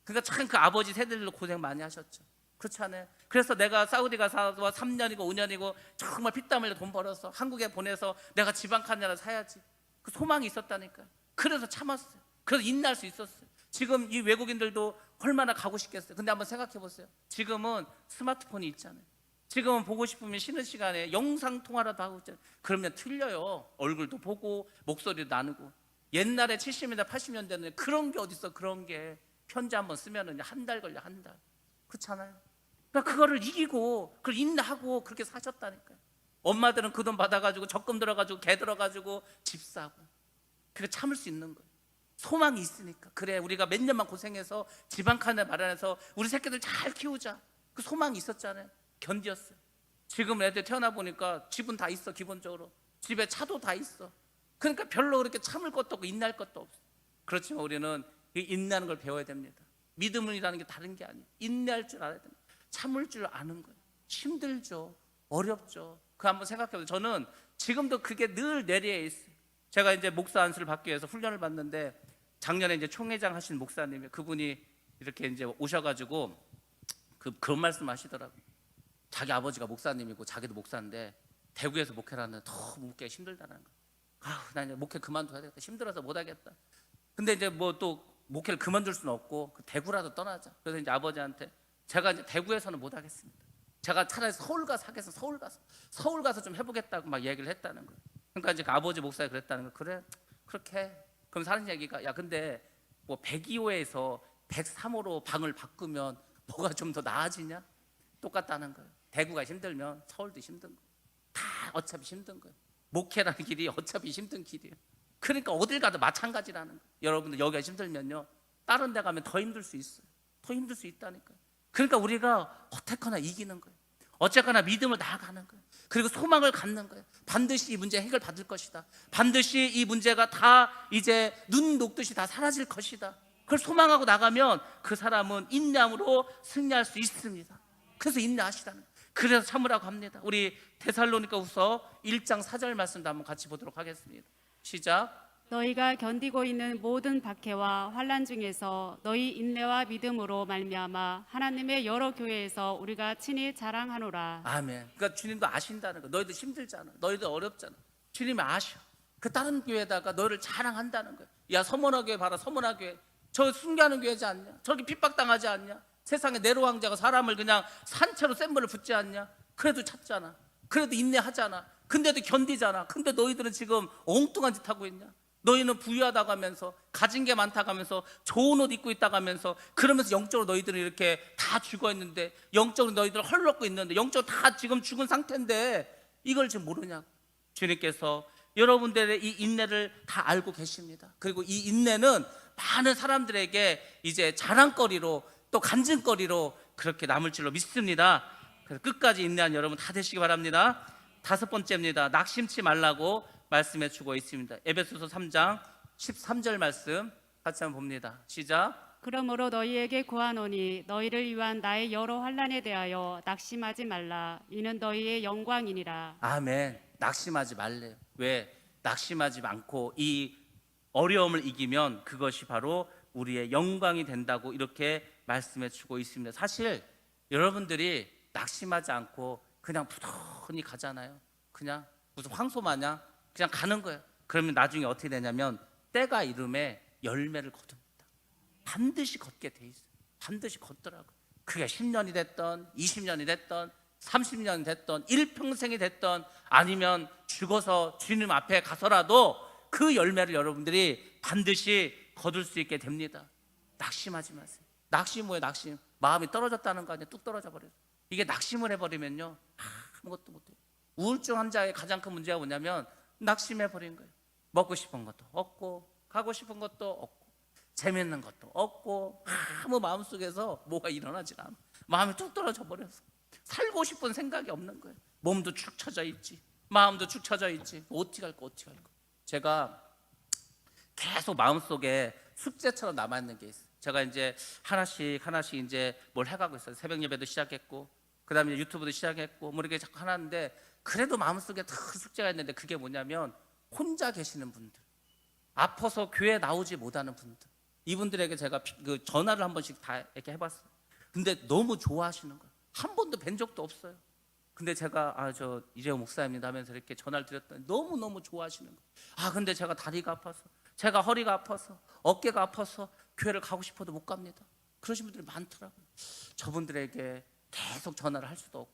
그러니까 참 그 아버지 세대들도 고생 많이 하셨죠. 그렇지 않아요? 그래서 내가 사우디 가서 3년이고 5년이고 정말 피땀 흘려 돈 벌어서 한국에 보내서 내가 지방칸 하나 사야지. 그 소망이 있었다니까. 그래서 참았어요. 그래서 인내할 수 있었어요. 지금 이 외국인들도 얼마나 가고 싶겠어요. 근데 한번 생각해 보세요. 지금은 스마트폰이 있잖아요. 지금은 보고 싶으면 쉬는 시간에 영상 통화라도 하고 있잖아요. 그러면 틀려요. 얼굴도 보고 목소리도 나누고. 옛날에 70년대 80년대는 그런 게 어딨어. 그런 게 편지 한번 쓰면은 한 달 걸려. 한 달. 그렇잖아요. 그러니까 그거를 이기고 그걸 인내하고 그렇게 사셨다니까요. 엄마들은 그 돈 받아가지고 적금 들어가지고 개 들어가지고 집 사고. 그게 참을 수 있는 거예요. 소망이 있으니까. 그래, 우리가 몇 년만 고생해서 지방칸을 마련해서 우리 새끼들 잘 키우자. 그 소망이 있었잖아요. 견디었어요. 지금 애들 태어나 보니까 집은 다 있어. 기본적으로 집에 차도 다 있어. 그러니까 별로 그렇게 참을 것도 없고 인내할 것도 없어. 그렇지만 우리는 이 인내하는 걸 배워야 됩니다. 믿음이라는 게 다른 게 아니에요. 인내할 줄 알아야 됩니다. 참을 줄 아는 거예요. 힘들죠. 어렵죠. 그 한번 생각해보세요. 저는 지금도 그게 늘 뇌리에 있어요. 제가 이제 목사 안수를 받기 위해서 훈련을 받는데 작년에 이제 총회장 하신 목사님이 그분이 이렇게 이제 오셔가지고 그런 말씀하시더라고요. 자기 아버지가 목사님이고 자기도 목사인데 대구에서 목회를 하는데 너무 목회가 힘들다는 거. 나 이제 목회 그만둬야 되겠다. 힘들어서 못하겠다. 근데 이제 뭐 또 목회를 그만둘 수는 없고 대구라도 떠나자. 그래서 이제 아버지한테 제가 이제 대구에서는 못하겠습니다. 제가 차라리 서울 가서 하겠어. 서울 가서 좀 해보겠다고 막 얘기를 했다는 거예요. 그러니까 이제 그 아버지 목사가 그랬다는 거예요. 그래, 그렇게 해. 그럼 사는 얘기가 야 근데 뭐 102호에서 103호로 방을 바꾸면 뭐가 좀 더 나아지냐? 똑같다는 거예요. 대구가 힘들면 서울도 힘든 거예요. 다 어차피 힘든 거예요. 목회라는 길이 어차피 힘든 길이에요. 그러니까 어딜 가도 마찬가지라는 거예요. 여러분들 여기가 힘들면요 다른 데 가면 더 힘들 수 있어요. 더 힘들 수 있다니까요. 그러니까 우리가 어떻거나 이기는 거예요. 어쨌거나 믿음을 나아가는 거예요. 그리고 소망을 갖는 거예요. 반드시 이 문제 해결받을 것이다. 반드시 이 문제가 다 이제 눈 녹듯이 다 사라질 것이다. 그걸 소망하고 나가면 그 사람은 인내함으로 승리할 수 있습니다. 그래서 인내하시라는 거예요. 그래서 참으라고 합니다. 우리 데살로니가후서 1장 4절 말씀도 한번 같이 보도록 하겠습니다. 시작. 너희가 견디고 있는 모든 박해와 환난 중에서 너희 인내와 믿음으로 말미암아 하나님의 여러 교회에서 우리가 친히 자랑하노라. 아멘. 그러니까 주님도 아신다는 거. 너희도 힘들잖아. 너희도 어렵잖아. 주님이 아셔. 그 다른 교회에다가 너를 자랑한다는 거야. 야 서문화 교회 봐라. 서문화 교회. 저 순교하는 교회지 않냐? 저렇게 핍박당하지 않냐? 세상에 네로 왕자가 사람을 그냥 산채로 센 벌을 붙지 않냐? 그래도 찾잖아. 그래도 인내하잖아. 근데도 견디잖아. 근데 너희들은 지금 엉뚱한 짓 하고 있냐? 너희는 부유하다고 하면서 가진 게 많다고 하면서 좋은 옷 입고 있다고 하면서 그러면서 영적으로 너희들은 이렇게 다 죽어 있는데 영적으로 너희들은 헐벗고 있는데 영적으로 다 지금 죽은 상태인데 이걸 지금 모르냐고. 주님께서 여러분들의 이 인내를 다 알고 계십니다. 그리고 이 인내는 많은 사람들에게 이제 자랑거리로 또 간증거리로 그렇게 남을 줄로 믿습니다. 그래서 끝까지 인내한 여러분 다 되시기 바랍니다. 5번째입니다. 낙심치 말라고 말씀해 주고 있습니다. 에베소서 3장 13절 말씀 같이 한번 봅니다. 시작. 그러므로 너희에게 구하노니 너희를 위한 나의 여러 환난에 대하여 낙심하지 말라. 이는 너희의 영광이니라. 아멘. 낙심하지 말래요. 왜? 낙심하지 않고 이 어려움을 이기면 그것이 바로 우리의 영광이 된다고 이렇게 말씀해 주고 있습니다. 사실 여러분들이 낙심하지 않고 그냥 부지런히 가잖아요. 그냥 무슨 황소 마냥 그냥 가는 거예요. 그러면 나중에 어떻게 되냐면 때가 이름에 열매를 거둡니다. 반드시 걷게 돼 있어요. 반드시 걷더라고요. 그게 10년이 됐던 20년이 됐던 30년이 됐던 일평생이 됐던 아니면 죽어서 주님 앞에 가서라도 그 열매를 여러분들이 반드시 거둘 수 있게 됩니다. 낙심하지 마세요. 낙심 뭐예요? 낙심. 마음이 떨어졌다는 거 아니에요? 뚝 떨어져 버려요. 이게 낙심을 해버리면요 아무것도 못해요. 우울증 환자의 가장 큰 문제가 뭐냐면 낙심해버린 거예요. 먹고 싶은 것도 없고 가고 싶은 것도 없고 재밌는 것도 없고 아무 마음속에서 뭐가 일어나질 않아. 마음이 뚝 떨어져 버려서 살고 싶은 생각이 없는 거예요. 몸도 축 처져 있지 마음도 축 처져 있지 어떻게 할 거 어떻게 할 거. 제가 계속 마음속에 숙제처럼 남아있는 게 있어요. 제가 이제 하나씩 이제 뭘 해가고 있어요. 새벽 예배도 시작했고, 그다음에 이제 유튜브도 시작했고, 뭐 이렇게 자꾸 하는데, 그래도 마음속에 큰 숙제가 있는데, 그게 뭐냐면 혼자 계시는 분들, 아파서 교회 나오지 못하는 분들, 이분들에게 제가 그 전화를 한 번씩 다 이렇게 해봤어요. 근데 너무 좋아하시는 거예요. 한 번도 뵌 적도 없어요. 근데 제가 저 이재호 목사입니다 하면서 이렇게 전화를 드렸더니 너무너무 좋아하시는 거예요. 근데 제가 다리가 아파서, 제가 허리가 아파서, 어깨가 아파서 교회를 가고 싶어도 못 갑니다. 그러신 분들이 많더라고요. 저분들에게 계속 전화를 할 수도 없고,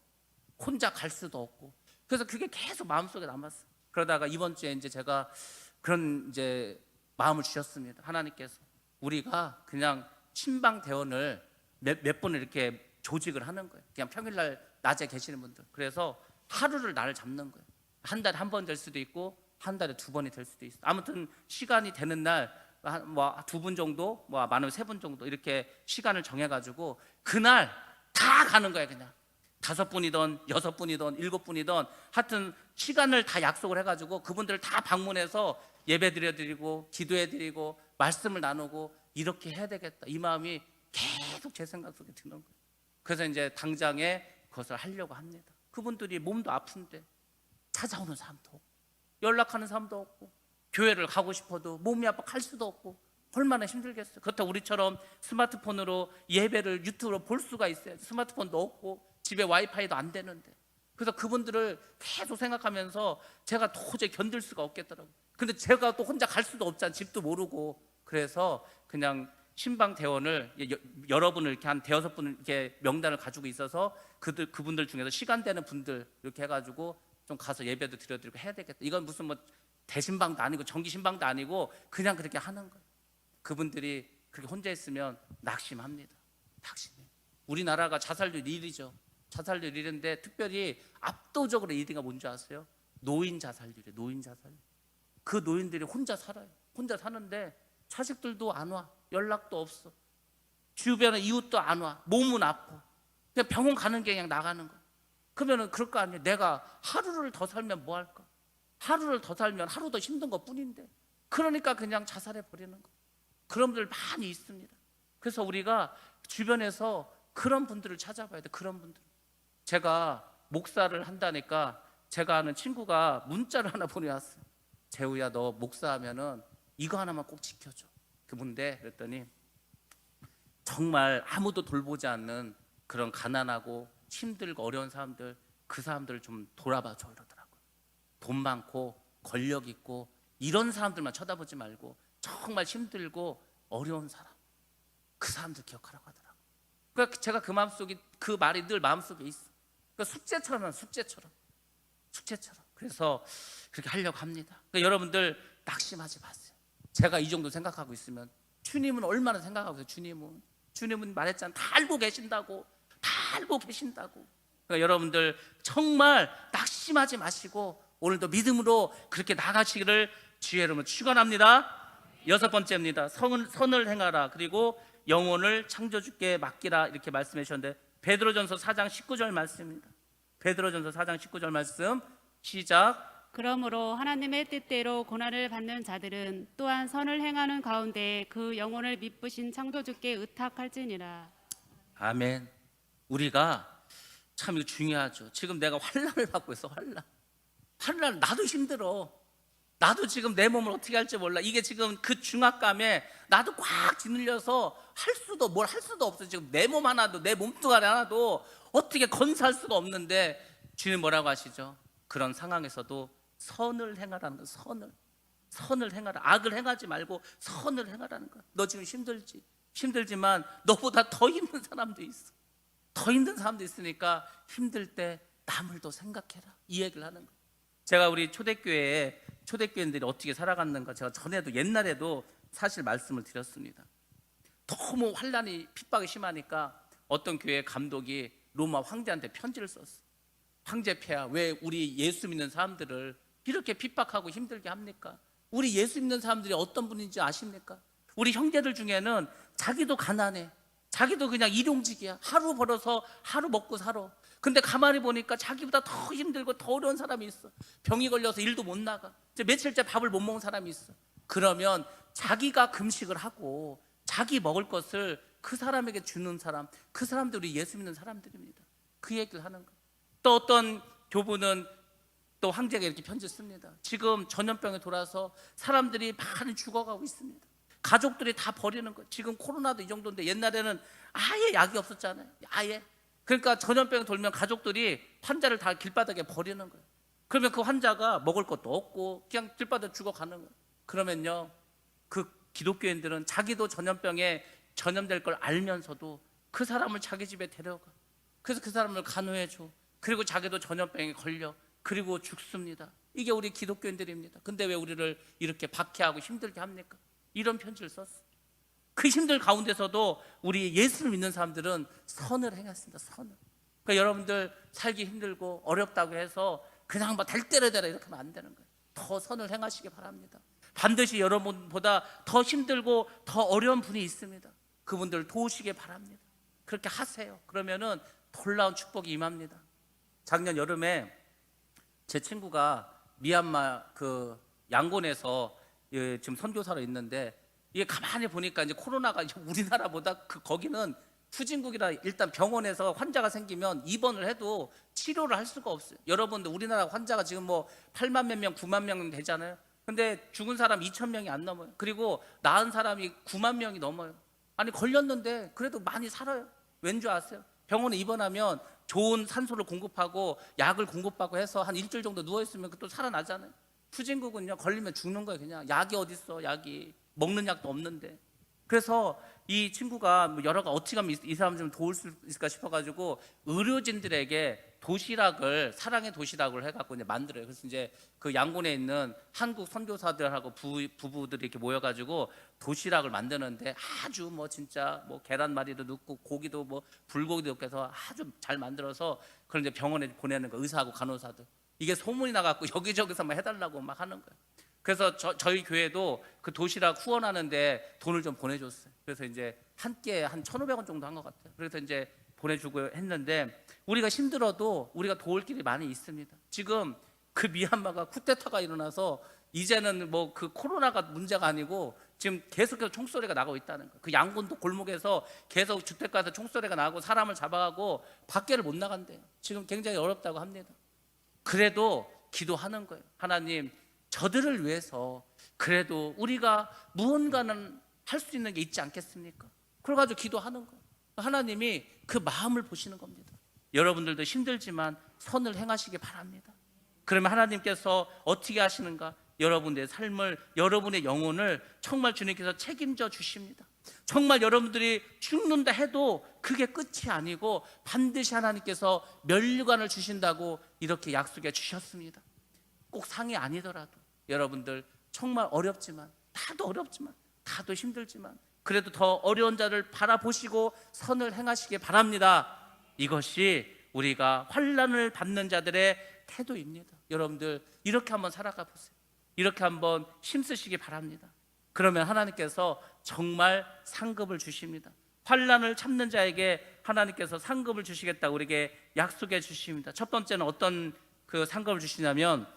혼자 갈 수도 없고, 그래서 그게 계속 마음속에 남았어요. 그러다가 이번 주에 이제 제가 그런 이제 마음을 주셨습니다. 하나님께서 우리가 그냥 신방 대원을 몇 번을 이렇게 조직을 하는 거예요. 그냥 평일날 낮에 계시는 분들. 그래서 하루를 나를 잡는 거예요. 한 달에 한 번 될 수도 있고, 한 달에 2번이 될 수도 있어요. 아무튼 시간이 되는 날 뭐 2분 정도, 뭐 많으면 3분 정도 이렇게 시간을 정해가지고 그날 다 가는 거예요. 그냥 5분이든 6분이든 7분이든 하여튼 시간을 다 약속을 해가지고 그분들을 다 방문해서 예배 드려드리고, 기도해드리고, 말씀을 나누고, 이렇게 해야 되겠다, 이 마음이 계속 제 생각 속에 드는 거예요. 그래서 이제 당장에 그것을 하려고 합니다. 그분들이 몸도 아픈데 찾아오는 사람도 없고, 연락하는 사람도 없고, 교회를 가고 싶어도 몸이 아파 갈 수도 없고, 얼마나 힘들겠어요. 그렇다고 우리처럼 스마트폰으로 예배를 유튜브로 볼 수가 있어요. 스마트폰도 없고 집에 와이파이도 안 되는데. 그래서 그분들을 계속 생각하면서 제가 도저히 견딜 수가 없겠더라고요. 근데 제가 또 혼자 갈 수도 없잖아요. 집도 모르고. 그래서 그냥 신방 대원을 여러분을 이렇게 한 5분을 이렇게 명단을 가지고 있어서 그분들 중에서 시간 되는 분들 이렇게 해가지고 좀 가서 예배도 드려드리고 해야 되겠다. 이건 무슨 뭐 대신방도 아니고 정기 신방도 아니고 그냥 그렇게 하는 거예요. 그분들이 그렇게 혼자 있으면 낙심합니다. 낙심해. 우리나라가 자살률 1위죠. 자살률 1위인데 특별히 압도적으로 1위가 뭔지 아세요? 노인 자살률이에요. 노인 자살률. 그 노인들이 혼자 살아요. 혼자 사는데 자식들도 안 와. 연락도 없어. 주변에 이웃도 안 와. 몸은 아파. 그냥 병원 가는 게 그냥 나가는 거야. 그러면은 그럴 거 아니에요. 내가 하루를 더 살면 뭐 할까? 하루를 더 살면 하루 더 힘든 것 뿐인데. 그러니까 그냥 자살해 버리는 거예요. 그런 분들 많이 있습니다. 그래서 우리가 주변에서 그런 분들을 찾아봐야 돼. 그런 분들. 제가 목사를 한다니까 제가 아는 친구가 문자를 하나 보내왔어요. 재우야, 너 목사하면은 이거 하나만 꼭 지켜줘. 그분인데 그랬더니 정말 아무도 돌보지 않는 그런 가난하고 힘들고 어려운 사람들, 그 사람들을 좀 돌아봐줘 이러더라고요. 돈 많고 권력 있고 이런 사람들만 쳐다보지 말고 정말 힘들고 어려운 사람, 그 사람들 기억하라고 하더라고요. 그러니까 제가 그 마음속에, 그 말이 늘 마음속에 있어. 그러니까 숙제처럼. 그래서 그렇게 하려고 합니다. 그러니까 여러분들 낙심하지 마세요. 제가 이 정도 생각하고 있으면 주님은 얼마나 생각하고 있어요. 주님은 말했잖아요. 다 알고 계신다고. 그러니까 여러분들 정말 낙심하지 마시고 오늘도 믿음으로 그렇게 나가시기를 주의 이름으로 축원합니다. 6번째입니다. 선을 행하라. 그리고 영혼을 창조주께 맡기라. 이렇게 말씀해 주셨는데 베드로전서 4장 19절 말씀입니다. 베드로전서 4장 19절 말씀 시작. 그러므로 하나님의 뜻대로 고난을 받는 자들은 또한 선을 행하는 가운데 그 영혼을 미쁘신 창조주께 의탁할지니라. 아멘. 우리가 참 이거 중요하죠. 지금 내가 환난을 받고 있어. 환난. 나도 힘들어. 나도 지금 내 몸을 어떻게 할지 몰라. 이게 지금 그 중압감에 나도 꽉 짓눌려서 뭘 할 수도 없어. 지금 내 몸 하나도, 내 몸뚱아리 하나도 어떻게 건사할 수가 없는데 주님 뭐라고 하시죠? 그런 상황에서도 선을 행하라는 거예요. 선을 행하라. 악을 행하지 말고 선을 행하라는 거야. 너 지금 힘들지만 너보다 더 힘든 사람도 있어. 더 힘든 사람도 있으니까 힘들 때 남을 더 생각해라. 이 얘기를 하는 거예요. 제가 우리 초대교인들이 어떻게 살아갔는가 제가 전에도 옛날에도 사실 말씀을 드렸습니다. 너무 환난이 핍박이 심하니까 어떤 교회 감독이 로마 황제한테 편지를 썼어. 황제폐하, 왜 우리 예수 믿는 사람들을 이렇게 핍박하고 힘들게 합니까? 우리 예수 믿는 사람들이 어떤 분인지 아십니까? 우리 형제들 중에는 자기도 가난해. 자기도 그냥 일용직이야. 하루 벌어서 하루 먹고 살아. 근데 가만히 보니까 자기보다 더 힘들고 더 어려운 사람이 있어. 병이 걸려서 일도 못 나가. 이제 며칠째 밥을 못 먹은 사람이 있어. 그러면 자기가 금식을 하고 자기 먹을 것을 그 사람에게 주는 사람, 그 사람들이 예수 믿는 사람들입니다. 그 얘기를 하는 거예요. 또 어떤 교부는 또 황제가 이렇게 편지 씁니다. 지금 전염병에 돌아서 사람들이 많이 죽어가고 있습니다. 가족들이 다 버리는 거예요. 지금 코로나도 이 정도인데 옛날에는 아예 약이 없었잖아요. 아예. 그러니까 전염병이 돌면 가족들이 환자를 다 길바닥에 버리는 거예요. 그러면 그 환자가 먹을 것도 없고 그냥 길바닥에 죽어가는 거예요. 그러면요, 그 기독교인들은 자기도 전염병에 전염될 걸 알면서도 그 사람을 자기 집에 데려가. 그래서 그 사람을 간호해줘. 그리고 자기도 전염병에 걸려. 그리고 죽습니다. 이게 우리 기독교인들입니다. 근데 왜 우리를 이렇게 박해하고 힘들게 합니까? 이런 편지를 썼어요. 그 힘들 가운데서도 우리 예수를 믿는 사람들은 선을 행했습니다. 선을. 그러니까 여러분들 살기 힘들고 어렵다고 해서 그냥 뭐 될 대로 되라 이렇게 하면 안 되는 거예요. 더 선을 행하시기 바랍니다. 반드시 여러분보다 더 힘들고 더 어려운 분이 있습니다. 그분들 도우시기 바랍니다. 그렇게 하세요. 그러면은 놀라운 축복이 임합니다. 작년 여름에 제 친구가 미얀마 그 양곤에서 지금 선교사로 있는데, 이게 가만히 보니까 이제 코로나가 우리나라보다 거기는 후진국이라 일단 병원에서 환자가 생기면 입원을 해도 치료를 할 수가 없어요. 여러분들 우리나라 환자가 지금 뭐 8만 몇 명, 9만 명 되잖아요. 근데 죽은 사람 2,000명이 안 넘어요. 그리고 나은 사람이 9만 명이 넘어요. 아니 걸렸는데 그래도 많이 살아요. 왠 줄 아세요? 병원에 입원하면 좋은 산소를 공급하고 약을 공급받고 해서 한 일주일 정도 누워있으면 또 살아나잖아요. 후진국은요, 걸리면 죽는 거예요. 그냥 약이 어딨어, 약이. 먹는 약도 없는데. 그래서 이 친구가 뭐 여러 가지 어떻게 하면 이 사람 좀 도울 수 있을까 싶어가지고 의료진들에게 도시락을, 사랑의 도시락을 해갖고 이제 만들어요. 그래서 이제 그 양곤에 있는 한국 선교사들하고 부부들이 이렇게 모여가지고 도시락을 만드는데 아주 뭐 진짜 뭐 계란말이도 넣고 고기도 뭐 불고기도 넣고 해서 아주 잘 만들어서 그걸 이제 병원에 보내는 거, 의사하고 간호사들. 이게 소문이 나갖고 여기저기서 막 해달라고 막 하는 거예요. 그래서 저희 교회도 그 도시락 후원하는데 돈을 좀 보내줬어요. 그래서 이제 한 끼에 한 1,500원 정도 한 것 같아요. 그래서 이제 보내주고 했는데, 우리가 힘들어도 우리가 도울 길이 많이 있습니다. 지금 그 미얀마가 쿠데타가 일어나서 이제는 뭐 그 코로나가 문제가 아니고 지금 계속해서 총소리가 나고 있다는 거예요. 그 양곤도 골목에서 계속 주택가에서 총소리가 나고 사람을 잡아가고 밖에를 못 나간대요. 지금 굉장히 어렵다고 합니다. 그래도 기도하는 거예요. 하나님, 저들을 위해서 그래도 우리가 무언가는 할 수 있는 게 있지 않겠습니까? 그래가지고 기도하는 거예요. 하나님이 그 마음을 보시는 겁니다. 여러분들도 힘들지만 선을 행하시기 바랍니다. 그러면 하나님께서 어떻게 하시는가? 여러분의 삶을, 여러분의 영혼을 정말 주님께서 책임져 주십니다. 정말 여러분들이 죽는다 해도 그게 끝이 아니고 반드시 하나님께서 면류관을 주신다고 이렇게 약속해 주셨습니다. 꼭 상이 아니더라도 여러분들 정말 어렵지만, 다도 어렵지만, 다도 힘들지만 그래도 더 어려운 자를 바라보시고 선을 행하시기 바랍니다. 이것이 우리가 환난을 받는 자들의 태도입니다. 여러분들 이렇게 한번 살아가 보세요. 이렇게 한번 힘쓰시기 바랍니다. 그러면 하나님께서 정말 상급을 주십니다. 환난을 참는 자에게 하나님께서 상급을 주시겠다고 우리에게 약속해 주십니다. 첫 번째는 어떤 그 상급을 주시냐면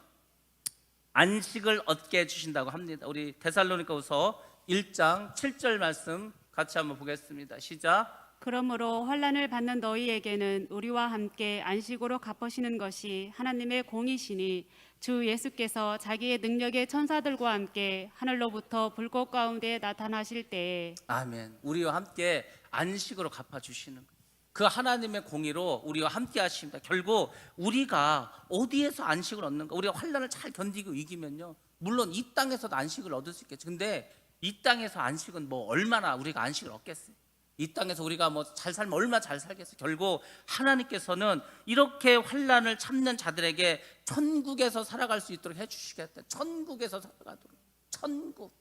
안식을 얻게 해주신다고 합니다. 우리 데살로니가후서 1장 7절 말씀 같이 한번 보겠습니다. 시작. 그러므로 환난을 받는 너희에게는 우리와 함께 안식으로 갚으시는 것이 하나님의 공이시니 주 예수께서 자기의 능력의 천사들과 함께 하늘로부터 불꽃 가운데 나타나실 때에. 아멘. 우리와 함께 안식으로 갚아주시는 거예요. 그 하나님의 공의로 우리와 함께 하십니다. 결국 우리가 어디에서 안식을 얻는가? 우리가 환난을 잘 견디고 이기면요, 물론 이 땅에서도 안식을 얻을 수 있겠죠. 근데 이 땅에서 안식은 뭐 얼마나 우리가 안식을 얻겠어요? 이 땅에서 우리가 뭐 잘 살면 얼마나 잘 살겠어요? 결국 하나님께서는 이렇게 환난을 참는 자들에게 천국에서 살아갈 수 있도록 해주시겠다. 천국에서 살아가도록. 천국.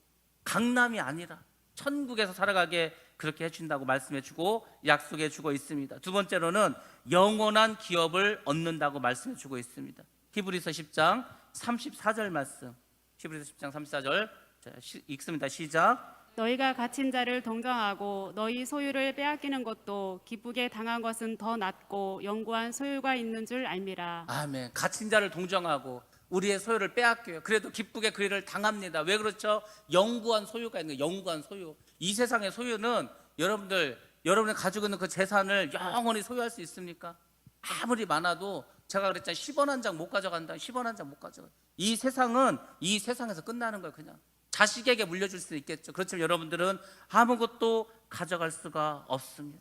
강남이 아니라 천국에서 살아가게 그렇게 해준다고 말씀해주고 약속해주고 있습니다. 두 번째로는 영원한 기업을 얻는다고 말씀해주고 있습니다. 히브리서 10장 34절 말씀. 히브리서 10장 34절 읽습니다. 시작. 너희가 갇힌 자를 동정하고 너희 소유를 빼앗기는 것도 기쁘게 당한 것은 더 낫고 영구한 소유가 있는 줄 알미라. 아멘. 갇힌 자를 동정하고 우리의 소유를 빼앗겨요. 그래도 기쁘게 그 일을 당합니다. 왜 그렇죠? 영구한 소유가 있는 거예요. 영구한 소유. 이 세상의 소유는 여러분이 가지고 있는 그 재산을 영원히 소유할 수 있습니까? 아무리 많아도 제가 그랬잖아요. 10원 한 장 못 가져간다. 10원 한 장 못 가져가. 이 세상은 이 세상에서 끝나는 거예요. 그냥 자식에게 물려줄 수 있겠죠. 그렇지만 여러분들은 아무것도 가져갈 수가 없습니다.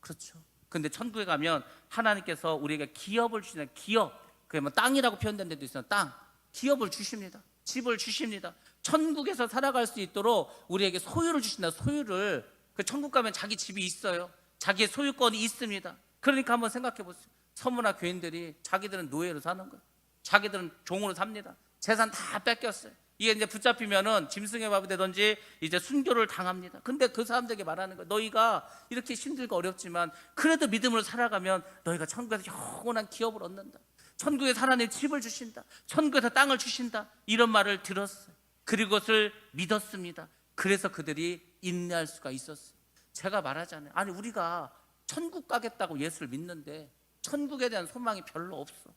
그렇죠. 근데 천국에 가면 하나님께서 우리에게 기업을 주시는, 기업, 그게 뭐 땅이라고 표현된 데도 있어요. 땅, 기업을 주십니다. 집을 주십니다. 천국에서 살아갈 수 있도록 우리에게 소유를 주신다. 소유를. 그 천국 가면 자기 집이 있어요. 자기의 소유권이 있습니다. 그러니까 한번 생각해 보세요. 서문화 교인들이 자기들은 노예로 사는 거예요. 자기들은 종으로 삽니다. 재산 다 뺏겼어요. 이게 이제 붙잡히면은 짐승의 밥이 되든지 이제 순교를 당합니다. 근데 그 사람들에게 말하는 거예요. 너희가 이렇게 힘들고 어렵지만 그래도 믿음으로 살아가면 너희가 천국에서 영원한 기업을 얻는다. 천국에서 하나님 집을 주신다. 천국에서 땅을 주신다. 이런 말을 들었어요. 그리고 그것을 믿었습니다. 그래서 그들이 인내할 수가 있었어요. 제가 말하잖아요. 아니 우리가 천국 가겠다고 예수를 믿는데 천국에 대한 소망이 별로 없어.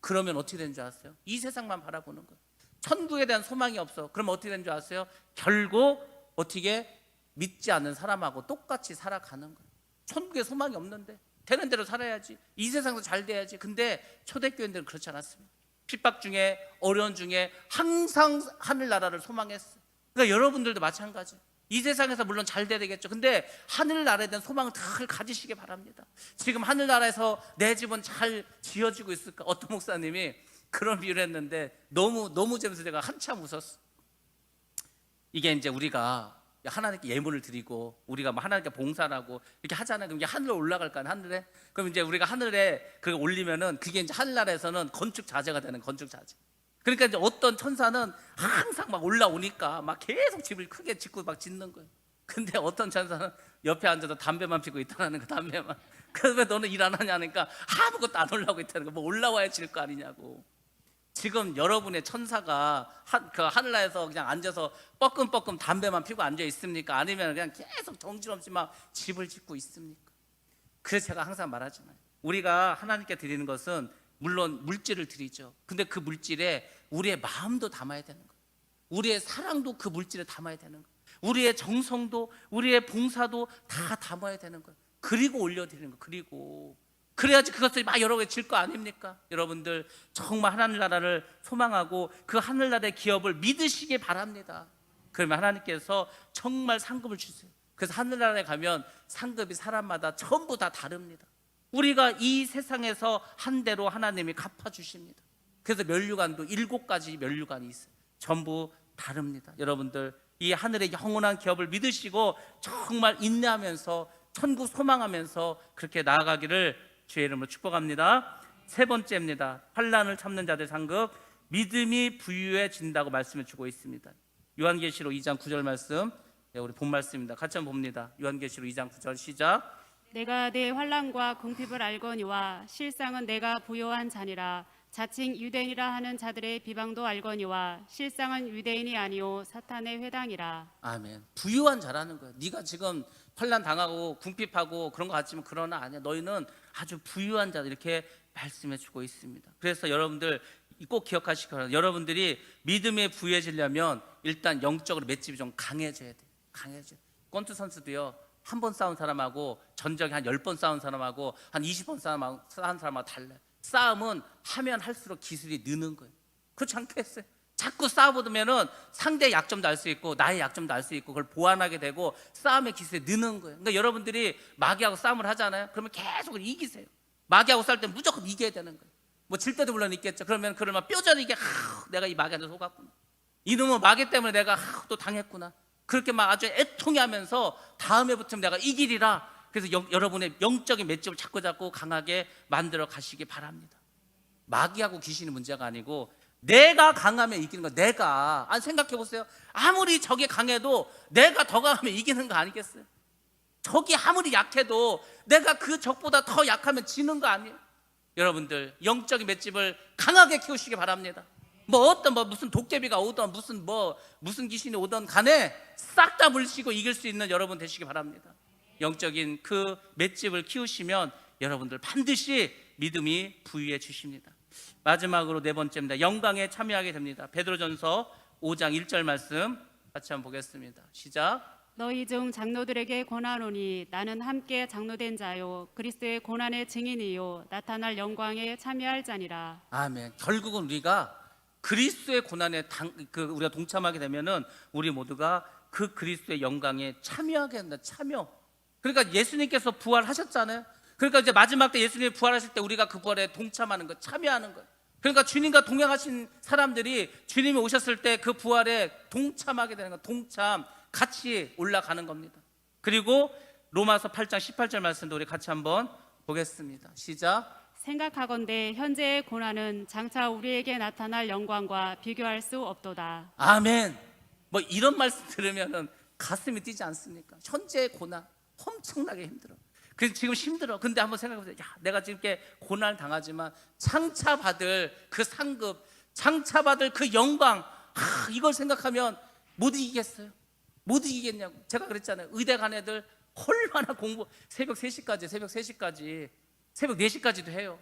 그러면 어떻게 되는 줄 아세요? 이 세상만 바라보는 거예요. 천국에 대한 소망이 없어. 그럼 어떻게 되는 줄 아세요? 결국 어떻게 믿지 않는 사람하고 똑같이 살아가는 거예요. 천국에 소망이 없는데 되는 대로 살아야지. 이 세상도 잘 돼야지. 근데 초대교인들은 그렇지 않았습니다. 핍박 중에 어려운 중에 항상 하늘나라를 소망했어요. 그러니까 여러분들도 마찬가지. 이 세상에서 물론 잘 돼야 되겠죠. 근데 하늘나라에 대한 소망을 늘 가지시기 바랍니다. 지금 하늘나라에서 내 집은 잘 지어지고 있을까? 어떤 목사님이 그런 비유를 했는데 너무 재밌어서 제가 한참 웃었어. 이게 이제 우리가 하나님께 예물을 드리고 우리가 뭐 하나님께 봉사를 하고 이렇게 하잖아요. 그럼 이게 하늘로 올라갈까요? 하늘에? 그럼 이제 우리가 하늘에 그걸 올리면은 그게 이제 하늘나라에서는 건축 자재가 되는 건축 자재. 그러니까 이제 어떤 천사는 항상 막 올라오니까 막 계속 집을 크게 짓고 막 짓는 거예요. 근데 어떤 천사는 옆에 앉아서 담배만 피고 있다는 거, 담배만. 그래서 왜 너는 일 안 하냐니까 아무것도 안 올라오고 있다는 거. 뭐 올라와야 질 거 아니냐고. 지금 여러분의 천사가 그 하늘나라에서 그냥 앉아서 뻐끔뻐끔 담배만 피고 앉아 있습니까? 아니면 그냥 계속 정신없이 막 집을 짓고 있습니까? 그래서 제가 항상 말하잖아요. 우리가 하나님께 드리는 것은 물론 물질을 드리죠. 근데 그 물질에 우리의 마음도 담아야 되는 거예요. 우리의 사랑도 그 물질에 담아야 되는 거예요. 우리의 정성도 우리의 봉사도 다 담아야 되는 거예요. 그리고 올려드리는 거예요. 그리고 그래야지 그것을 막 여러 개 질 거 아닙니까? 여러분들 정말 하늘나라를 소망하고 그 하늘나라의 기업을 믿으시기 바랍니다. 그러면 하나님께서 정말 상급을 주세요. 그래서 하늘나라에 가면 상급이 사람마다 전부 다 다릅니다. 우리가 이 세상에서 한 대로 하나님이 갚아주십니다. 그래서 면류관도 7가지 면류관이 있어요. 전부 다릅니다. 여러분들 이 하늘의 영원한 기업을 믿으시고 정말 인내하면서 천국 소망하면서 그렇게 나아가기를 주의 이름으로 축복합니다. 세 번째입니다. 환난을 참는 자들 상급, 믿음이 부유해진다고 말씀을 주고 있습니다. 요한계시록 2장 9절 말씀, 우리 본 말씀입니다. 같이 한번 봅니다. 요한계시록 2장 9절 시작. 내가 내 환난과 궁핍을 알거니와 실상은 내가 부요한 자니라. 자칭 유대인이라 하는 자들의 비방도 알거니와 실상은 유대인이 아니요 사탄의 회당이라. 아멘. 부유한 자라는 거예요. 네가 지금 환난 당하고 궁핍하고 그런 거 같지만 그러나 아니야. 너희는 아주 부유한 자들, 이렇게 말씀해 주고 있습니다. 그래서 여러분들 꼭 기억하시기 바랍니다. 여러분들이 믿음에 부유해지려면 일단 영적으로 맷집이 좀 강해져야 돼요. 강해져. 권투 선수도요. 한 번 싸운 사람하고 전적에 한 10번 싸운 사람하고 한 20번 싸운 사람하고 달라요. 싸움은 하면 할수록 기술이 느는 거예요. 그렇지 않겠어요? 자꾸 싸워보면은 상대의 약점도 알 수 있고 나의 약점도 알 수 있고 그걸 보완하게 되고 싸움의 기술이 느는 거예요. 그러니까 여러분들이 마귀하고 싸움을 하잖아요. 그러면 계속 이기세요. 마귀하고 싸울 때 무조건 이겨야 되는 거예요. 뭐 질 때도 물론 있겠죠. 그러면 뼈저리 이게 내가 이 마귀한테 속았구나. 이놈은 마귀 때문에 내가 또 당했구나. 그렇게 막 아주 애통해 하면서 다음에 붙으면 내가 이기리라. 그래서 여러분의 영적인 맷집을 자꾸 강하게 만들어 가시기 바랍니다. 마귀하고 귀신이 문제가 아니고 내가 강하면 이기는 거. 내가 생각해 보세요. 아무리 적이 강해도 내가 더 강하면 이기는 거 아니겠어요? 적이 아무리 약해도 내가 그 적보다 더 약하면 지는 거 아니에요? 여러분들 영적인 맷집을 강하게 키우시기 바랍니다. 무슨 도깨비가 오던 무슨 귀신이 오던 간에 싹 다 물리치고 이길 수 있는 여러분 되시기 바랍니다. 영적인 그 맷집을 키우시면 여러분들 반드시 믿음이 부유해 주십니다. 마지막으로 네 번째입니다. 영광에 참여하게 됩니다. 베드로전서 5장 1절 말씀 같이 한번 보겠습니다. 시작. 너희 중 장로들에게 권하노니 나는 함께 장로된 자요 그리스도의 고난의 증인이요 나타날 영광에 참여할 자니라. 아멘. 결국은 우리가 그리스도의 고난에 우리가 동참하게 되면은 우리 모두가 그 그리스도의 영광에 참여하게 된다. 참여. 그러니까 예수님께서 부활하셨잖아요. 그러니까 이제 마지막 때 예수님이 부활하실 때 우리가 그 부활에 동참하는 거, 참여하는 거예요. 그러니까 주님과 동행하신 사람들이 주님이 오셨을 때 그 부활에 동참하게 되는 거, 동참, 같이 올라가는 겁니다. 그리고 로마서 8장 18절 말씀도 우리 같이 한번 보겠습니다. 시작. 생각하건대 현재의 고난은 장차 우리에게 나타날 영광과 비교할 수 없도다. 아멘. 뭐 이런 말씀 들으면은 가슴이 뛰지 않습니까? 현재의 고난 엄청나게 힘들어. 그래서 지금 힘들어. 근데 한번 생각해보세요. 야, 내가 지금 이렇게 고난을 당하지만 장차 받을 그 상급, 장차 받을 그 영광, 이걸 생각하면 못 이기겠어요. 못 이기겠냐고. 제가 그랬잖아요. 의대 간 애들 얼마나 새벽 3시까지, 새벽 4시까지도 해요.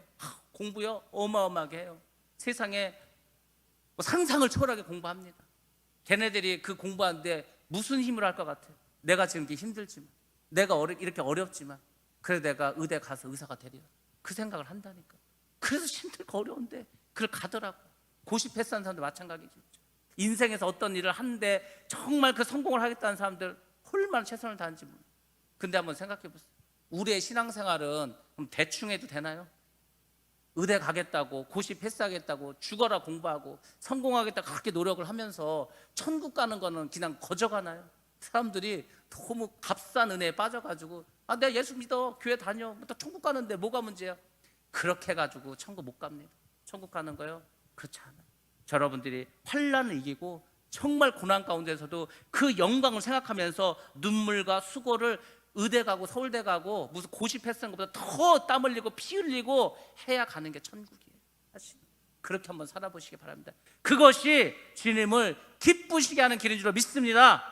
공부요? 어마어마하게 해요. 세상에 뭐 상상을 초월하게 공부합니다. 걔네들이 그 공부하는데 무슨 힘을 할 것 같아요? 내가 지금 이렇게 힘들지만, 내가 이렇게 어렵지만, 그래 내가 의대 가서 의사가 되리라. 그 생각을 한다니까. 그래서 힘들고 어려운데 그걸 가더라고. 고시 패스한 사람도 마찬가지죠. 인생에서 어떤 일을 하는데 정말 그 성공을 하겠다는 사람들 얼마나 최선을 다하는지 몰라요. 근데 한번 생각해 보세요. 우리의 신앙생활은 그럼 대충 해도 되나요? 의대 가겠다고, 고시 패스하겠다고, 죽어라 공부하고 성공하겠다고 그렇게 노력을 하면서 천국 가는 거는 그냥 거저가나요? 사람들이 너무 값싼 은혜에 빠져가지고 내가 예수 믿어, 교회 다녀, 또 천국 가는데 뭐가 문제야? 그렇게 해가지고 천국 못 갑니다. 천국 가는 거요? 그렇지 않아요. 여러분들이 환난을 이기고 정말 고난 가운데서도 그 영광을 생각하면서 눈물과 수고를 의대 가고 서울대 가고 무슨 고시 패스한 것보다 더 땀 흘리고 피 흘리고 해야 가는 게 천국이에요. 사실 그렇게 한번 살아보시기 바랍니다. 그것이 주님을 기쁘시게 하는 길인 줄 믿습니다.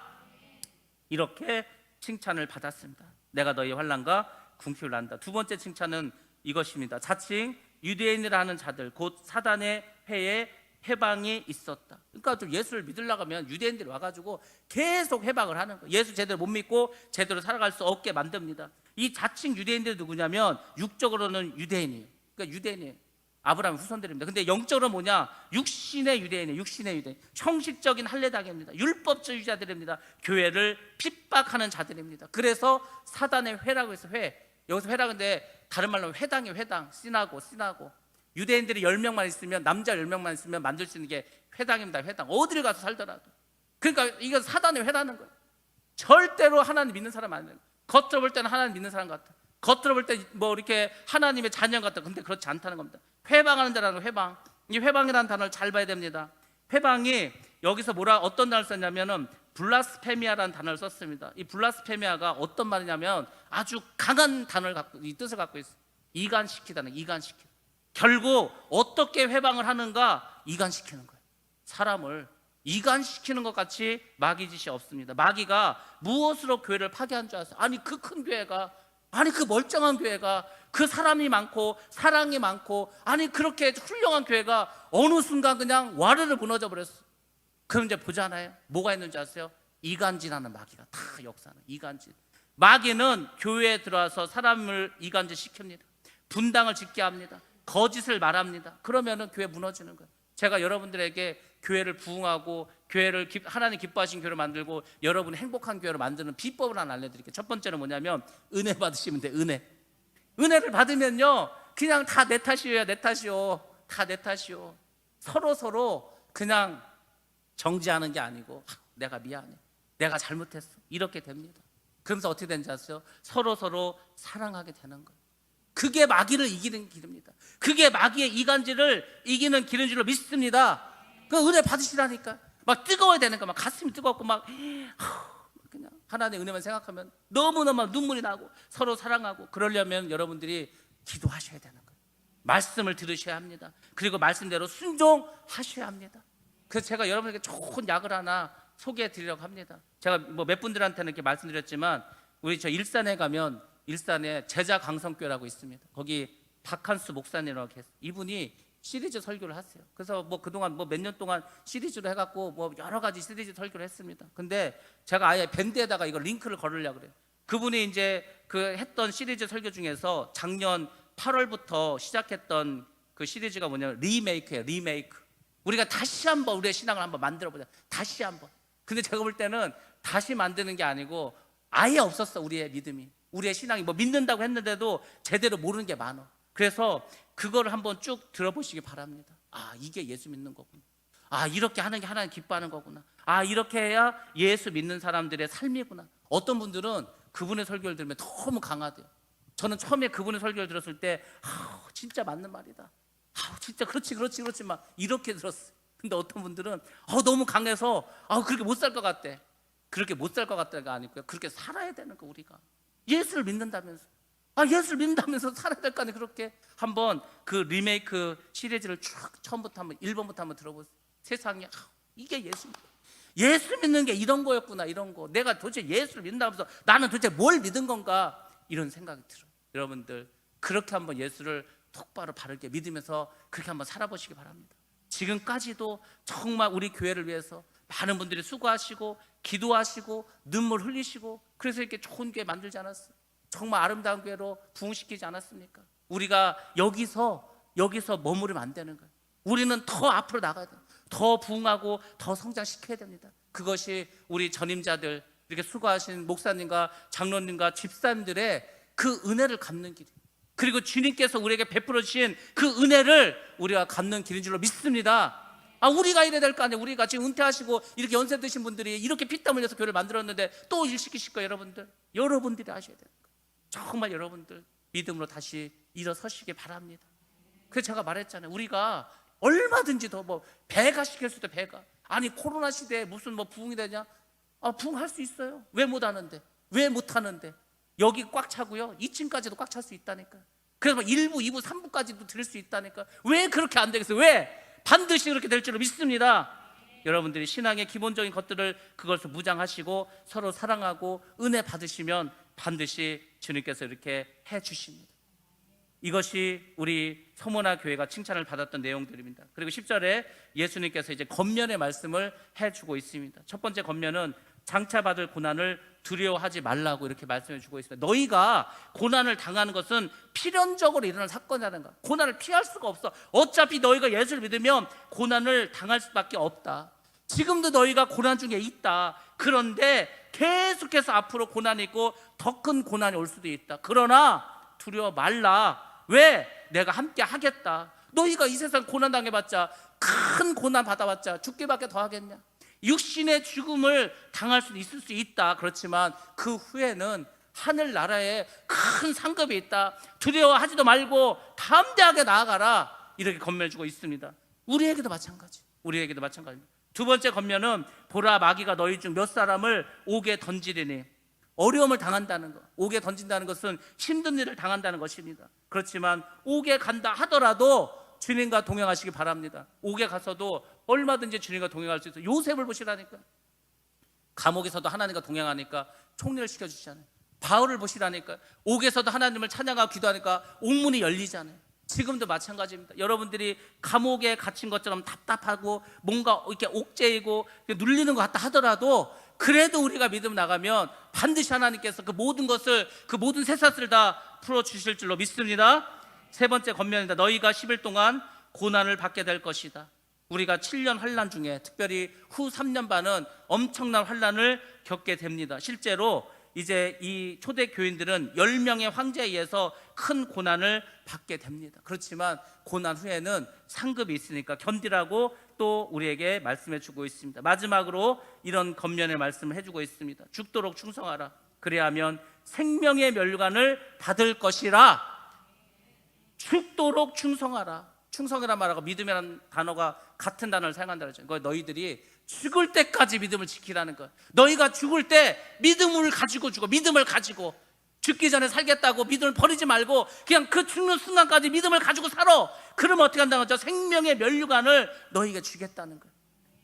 이렇게 칭찬을 받았습니다. 내가 너희 환난과 궁핍을 안다. 두 번째 칭찬은 이것입니다. 자칭 유대인이라 하는 자들 곧 사단의 회에 해방이 있었다. 그러니까 좀 예수를 믿으려고 하면 유대인들이 와가지고 계속 해방을 하는 거예요. 예수 제대로 못 믿고 제대로 살아갈 수 없게 만듭니다. 이 자칭 유대인들이 누구냐면 육적으로는 유대인이에요. 그러니까 유대인이에요. 아브라함 후손들입니다. 근데 영적으로 뭐냐? 육신의 유대인이에요. 육신의 유대인. 형식적인 할례당입니다. 율법주의자들입니다. 교회를 핍박하는 자들입니다. 그래서 사단의 회라고 해서 회. 여기서 회라는데 다른 말로 회당이에요. 회당. 시나고. 유대인들이 10명만 있으면, 남자 10명만 있으면 만들 수 있는 게 회당입니다. 회당. 어디를 가서 살더라도. 그러니까 이건 사단의 회라는 거예요. 절대로 하나님 믿는 사람 아니에요. 겉으로 볼 때는 하나님 믿는 사람 같아. 겉으로 볼 때 뭐 이렇게 하나님의 자녀 같다. 근데 그렇지 않다는 겁니다. 회방하는 자라는 회방. 이 회방이라는 단어를 잘 봐야 됩니다. 회방이 여기서 어떤 단어를 썼냐면은 블라스페미아라는 단어를 썼습니다. 이 블라스페미아가 어떤 말이냐면 아주 강한 단어를 이 뜻을 갖고 있어요. 이간시키다는, 이간시키다. 결국 어떻게 회방을 하는가? 이간시키는 거예요. 사람을 이간시키는 것 같이 마귀 짓이 없습니다. 마귀가 무엇으로 교회를 파괴한 줄 아세요? 아니 그 큰 교회가, 아니 그 멀쩡한 교회가, 그 사람이 많고 사랑이 많고, 아니 그렇게 훌륭한 교회가 어느 순간 그냥 와르르 무너져 버렸어. 그럼 이제 보잖아요. 뭐가 있는지 아세요? 이간질하는 마귀가 다 역사는 이간질. 마귀는 교회에 들어와서 사람을 이간질 시킵니다. 분당을 짓게 합니다. 거짓을 말합니다. 그러면은 교회 무너지는 거예요. 제가 여러분들에게 교회를 부흥하고 교회를 하나님 기뻐하신 교회를 만들고 여러분이 행복한 교회를 만드는 비법을 하나 알려드릴게요. 첫 번째는 뭐냐면 은혜 받으시면 돼요. 은혜를 받으면요 그냥 다 내 탓이에요. 내 탓이요. 다 내 탓이요. 서로 그냥 정지하는 게 아니고 내가 미안해, 내가 잘못했어, 이렇게 됩니다. 그러면서 어떻게 되는지 아세요? 서로 사랑하게 되는 거예요. 그게 마귀를 이기는 길입니다. 그게 마귀의 이간질을 이기는 길인 줄로 믿습니다. 그 은혜 받으시라니까. 막 뜨거워야 되는 거, 막 가슴이 뜨겁고 막 그냥 하나님의 은혜만 생각하면 너무너무 눈물이 나고 서로 사랑하고. 그러려면 여러분들이 기도하셔야 되는 거예요. 말씀을 들으셔야 합니다. 그리고 말씀대로 순종하셔야 합니다. 그래서 제가 여러분에게 좋은 약을 하나 소개해 드리려고 합니다. 제가 뭐 몇 분들한테는 이렇게 말씀드렸지만 우리 저 일산에 가면 일산에 제자 강성교회라고 있습니다. 거기 박한수 목사님이라고 계세요. 이분이 시리즈 설교를 하세요. 그래서 뭐 그동안 뭐 몇 년 동안 시리즈로 해갖고 뭐 여러 가지 시리즈 설교를 했습니다. 근데 제가 아예 밴드에다가 이거 링크를 걸으려고 그래요. 그분이 이제 그 했던 시리즈 설교 중에서 작년 8월부터 시작했던 그 시리즈가 뭐냐면 리메이크예요. 리메이크. 우리가 다시 한번 우리의 신앙을 한번 만들어보자. 다시 한번. 근데 제가 볼 때는 다시 만드는 게 아니고 아예 없었어. 우리의 믿음이, 우리의 신앙이. 뭐 믿는다고 했는데도 제대로 모르는 게 많아. 그래서 그거를 한번 쭉 들어보시기 바랍니다. 아, 이게 예수 믿는 거구나. 아, 이렇게 하는 게 하나님 기뻐하는 거구나. 아, 이렇게 해야 예수 믿는 사람들의 삶이구나. 어떤 분들은 그분의 설교를 들으면 너무 강하대요. 저는 처음에 그분의 설교를 들었을 때 진짜 맞는 말이다. 진짜 그렇지 막 이렇게 들었어요. 근데 어떤 분들은 너무 강해서 그렇게 못 살 것 같대. 그렇게 못 살 것 같다가 아니고요, 그렇게 살아야 되는 거. 우리가 예수를 믿는다면서, 예수를 믿는다면서 살아야 될 거 아니에요. 그렇게 한번 그 리메이크 시리즈를 쭉 처음부터 한번 1번부터 한번 들어보세요. 세상에 이게 예수 믿는 게 이런 거였구나. 이런 거 내가 도대체 예수를 믿는다면서 나는 도대체 뭘 믿은 건가, 이런 생각이 들어요. 여러분들 그렇게 한번 예수를 똑바로 바르게 믿으면서 그렇게 한번 살아보시기 바랍니다. 지금까지도 정말 우리 교회를 위해서 많은 분들이 수고하시고 기도하시고 눈물 흘리시고 그래서 이렇게 좋은 교회 만들지 않았어요? 정말 아름다운 교회로 부흥시키지 않았습니까? 우리가 여기서 머무르면 안 되는 거예요. 우리는 더 앞으로 나가야 돼요. 더 부흥하고 더 성장시켜야 됩니다. 그것이 우리 전임자들, 이렇게 수고하신 목사님과 장로님과 집사님들의 그 은혜를 갚는 길이에요. 그리고 주님께서 우리에게 베풀어 주신 그 은혜를 우리가 갚는 길인 줄로 믿습니다. 우리가 이래야 될 거 아니에요. 우리가 지금 은퇴하시고 이렇게 연세 드신 분들이 이렇게 피땀 흘려서 교회를 만들었는데 또 일 시키실 거예요. 여러분들이 하셔야 되는 거예요. 정말 여러분들 믿음으로 다시 일어서시기 바랍니다. 그래서 제가 말했잖아요. 우리가 얼마든지 더 뭐 배가 시킬 수도 배가. 아니 코로나 시대에 무슨 뭐 부흥이 되냐? 부흥할 수 있어요. 왜 못하는데? 왜 못하는데? 여기 꽉 차고요, 2층까지도 꽉 찰 수 있다니까요. 그래서 1부, 2부, 3부까지도 들을 수 있다니까. 왜 그렇게 안 되겠어요? 왜? 반드시 그렇게 될 줄로 믿습니다. 여러분들이 신앙의 기본적인 것들을 그것을 무장하시고 서로 사랑하고 은혜 받으시면 반드시 주님께서 이렇게 해 주십니다. 이것이 우리 서문화 교회가 칭찬을 받았던 내용들입니다. 그리고 10절에 예수님께서 이제 권면의 말씀을 해주고 있습니다. 첫 번째 권면은 장차 받을 고난을 두려워하지 말라고 이렇게 말씀해 주고 있습니다. 너희가 고난을 당하는 것은 필연적으로 일어날 사건이라는 거. 고난을 피할 수가 없어. 어차피 너희가 예수를 믿으면 고난을 당할 수밖에 없다. 지금도 너희가 고난 중에 있다. 그런데 계속해서 앞으로 고난이 있고 더 큰 고난이 올 수도 있다. 그러나 두려워 말라. 왜? 내가 함께 하겠다. 너희가 이 세상 고난 당해봤자, 큰 고난 받아봤자 죽기밖에 더 하겠냐? 육신의 죽음을 당할 수 있을 수 있다. 그렇지만 그 후에는 하늘나라에 큰 상급이 있다. 두려워하지도 말고 담대하게 나아가라. 이렇게 권면해주고 있습니다. 우리에게도 마찬가지입니다. 두 번째 권면은 보라, 마귀가 너희 중 몇 사람을 옥에 던지리니. 어려움을 당한다는 것, 옥에 던진다는 것은 힘든 일을 당한다는 것입니다. 그렇지만 옥에 간다 하더라도 주님과 동행하시기 바랍니다. 옥에 가서도 얼마든지 주님과 동행할 수 있어요. 요셉을 보시라니까. 감옥에서도 하나님과 동행하니까 총리를 시켜주시잖아요. 바울을 보시라니까. 옥에서도 하나님을 찬양하고 기도하니까 옥문이 열리잖아요. 지금도 마찬가지입니다. 여러분들이 감옥에 갇힌 것처럼 답답하고 뭔가 이렇게 옥죄이고 눌리는 것 같다 하더라도 그래도 우리가 믿음 나가면 반드시 하나님께서 그 모든 것을, 그 모든 쇠사슬을 다 풀어주실 줄로 믿습니다. 세 번째 권면입니다. 너희가 10일 동안 고난을 받게 될 것이다. 우리가 7년 환난 중에 특별히 후 3년 반은 엄청난 환난을 겪게 됩니다. 실제로 이제 이 초대 교인들은 10명의 황제에 의해서 큰 고난을 받게 됩니다. 그렇지만 고난 후에는 상급이 있으니까 견디라고 또 우리에게 말씀해 주고 있습니다. 마지막으로 이런 권면의 말씀을 해주고 있습니다. 죽도록 충성하라. 그래야하면 생명의 멸관을 받을 것이라. 죽도록 충성하라. 충성이란 말하고 믿음이라는 단어가 같은 단어를 사용한다는 거죠. 너희들이 죽을 때까지 믿음을 지키라는 거예요. 너희가 죽을 때 믿음을 가지고 죽어. 믿음을 가지고 죽기 전에 살겠다고 믿음을 버리지 말고 그냥 그 죽는 순간까지 믿음을 가지고 살아. 그러면 어떻게 한다는 거죠? 생명의 면류관을 너희에게 주겠다는 거예요.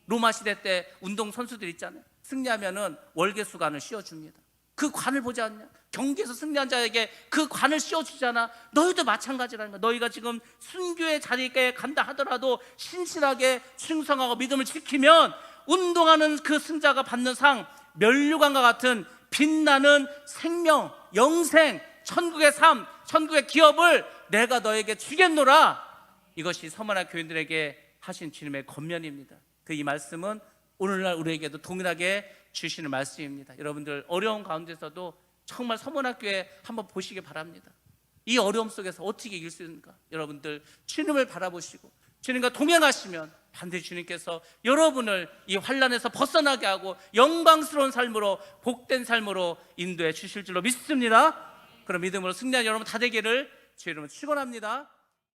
로마 시대 때 운동 선수들 있잖아요. 승리하면은 월계수관을 씌워줍니다. 그 관을 보지 않냐? 경계에서 승리한 자에게 그 관을 씌워주잖아. 너희도 마찬가지라는 거야. 너희가 지금 순교의 자리에 간다 하더라도 신실하게 충성하고 믿음을 지키면 운동하는 그 승자가 받는 상, 면류관과 같은 빛나는 생명, 영생, 천국의 삶, 천국의 기업을 내가 너에게 주겠노라. 이것이 서머나 교인들에게 하신 주님의 권면입니다. 그 이 말씀은 오늘날 우리에게도 동일하게 주시는 말씀입니다. 여러분들 어려운 가운데서도 정말 서문학교에 한번 보시기 바랍니다. 이 어려움 속에서 어떻게 이길 수 있는가? 여러분들 주님을 바라보시고 주님과 동행하시면 반드시 주님께서 여러분을 이 환난에서 벗어나게 하고 영광스러운 삶으로, 복된 삶으로 인도해 주실 줄로 믿습니다. 그런 믿음으로 승리한 여러분 다 되기를 주의 이름으로 축원합니다.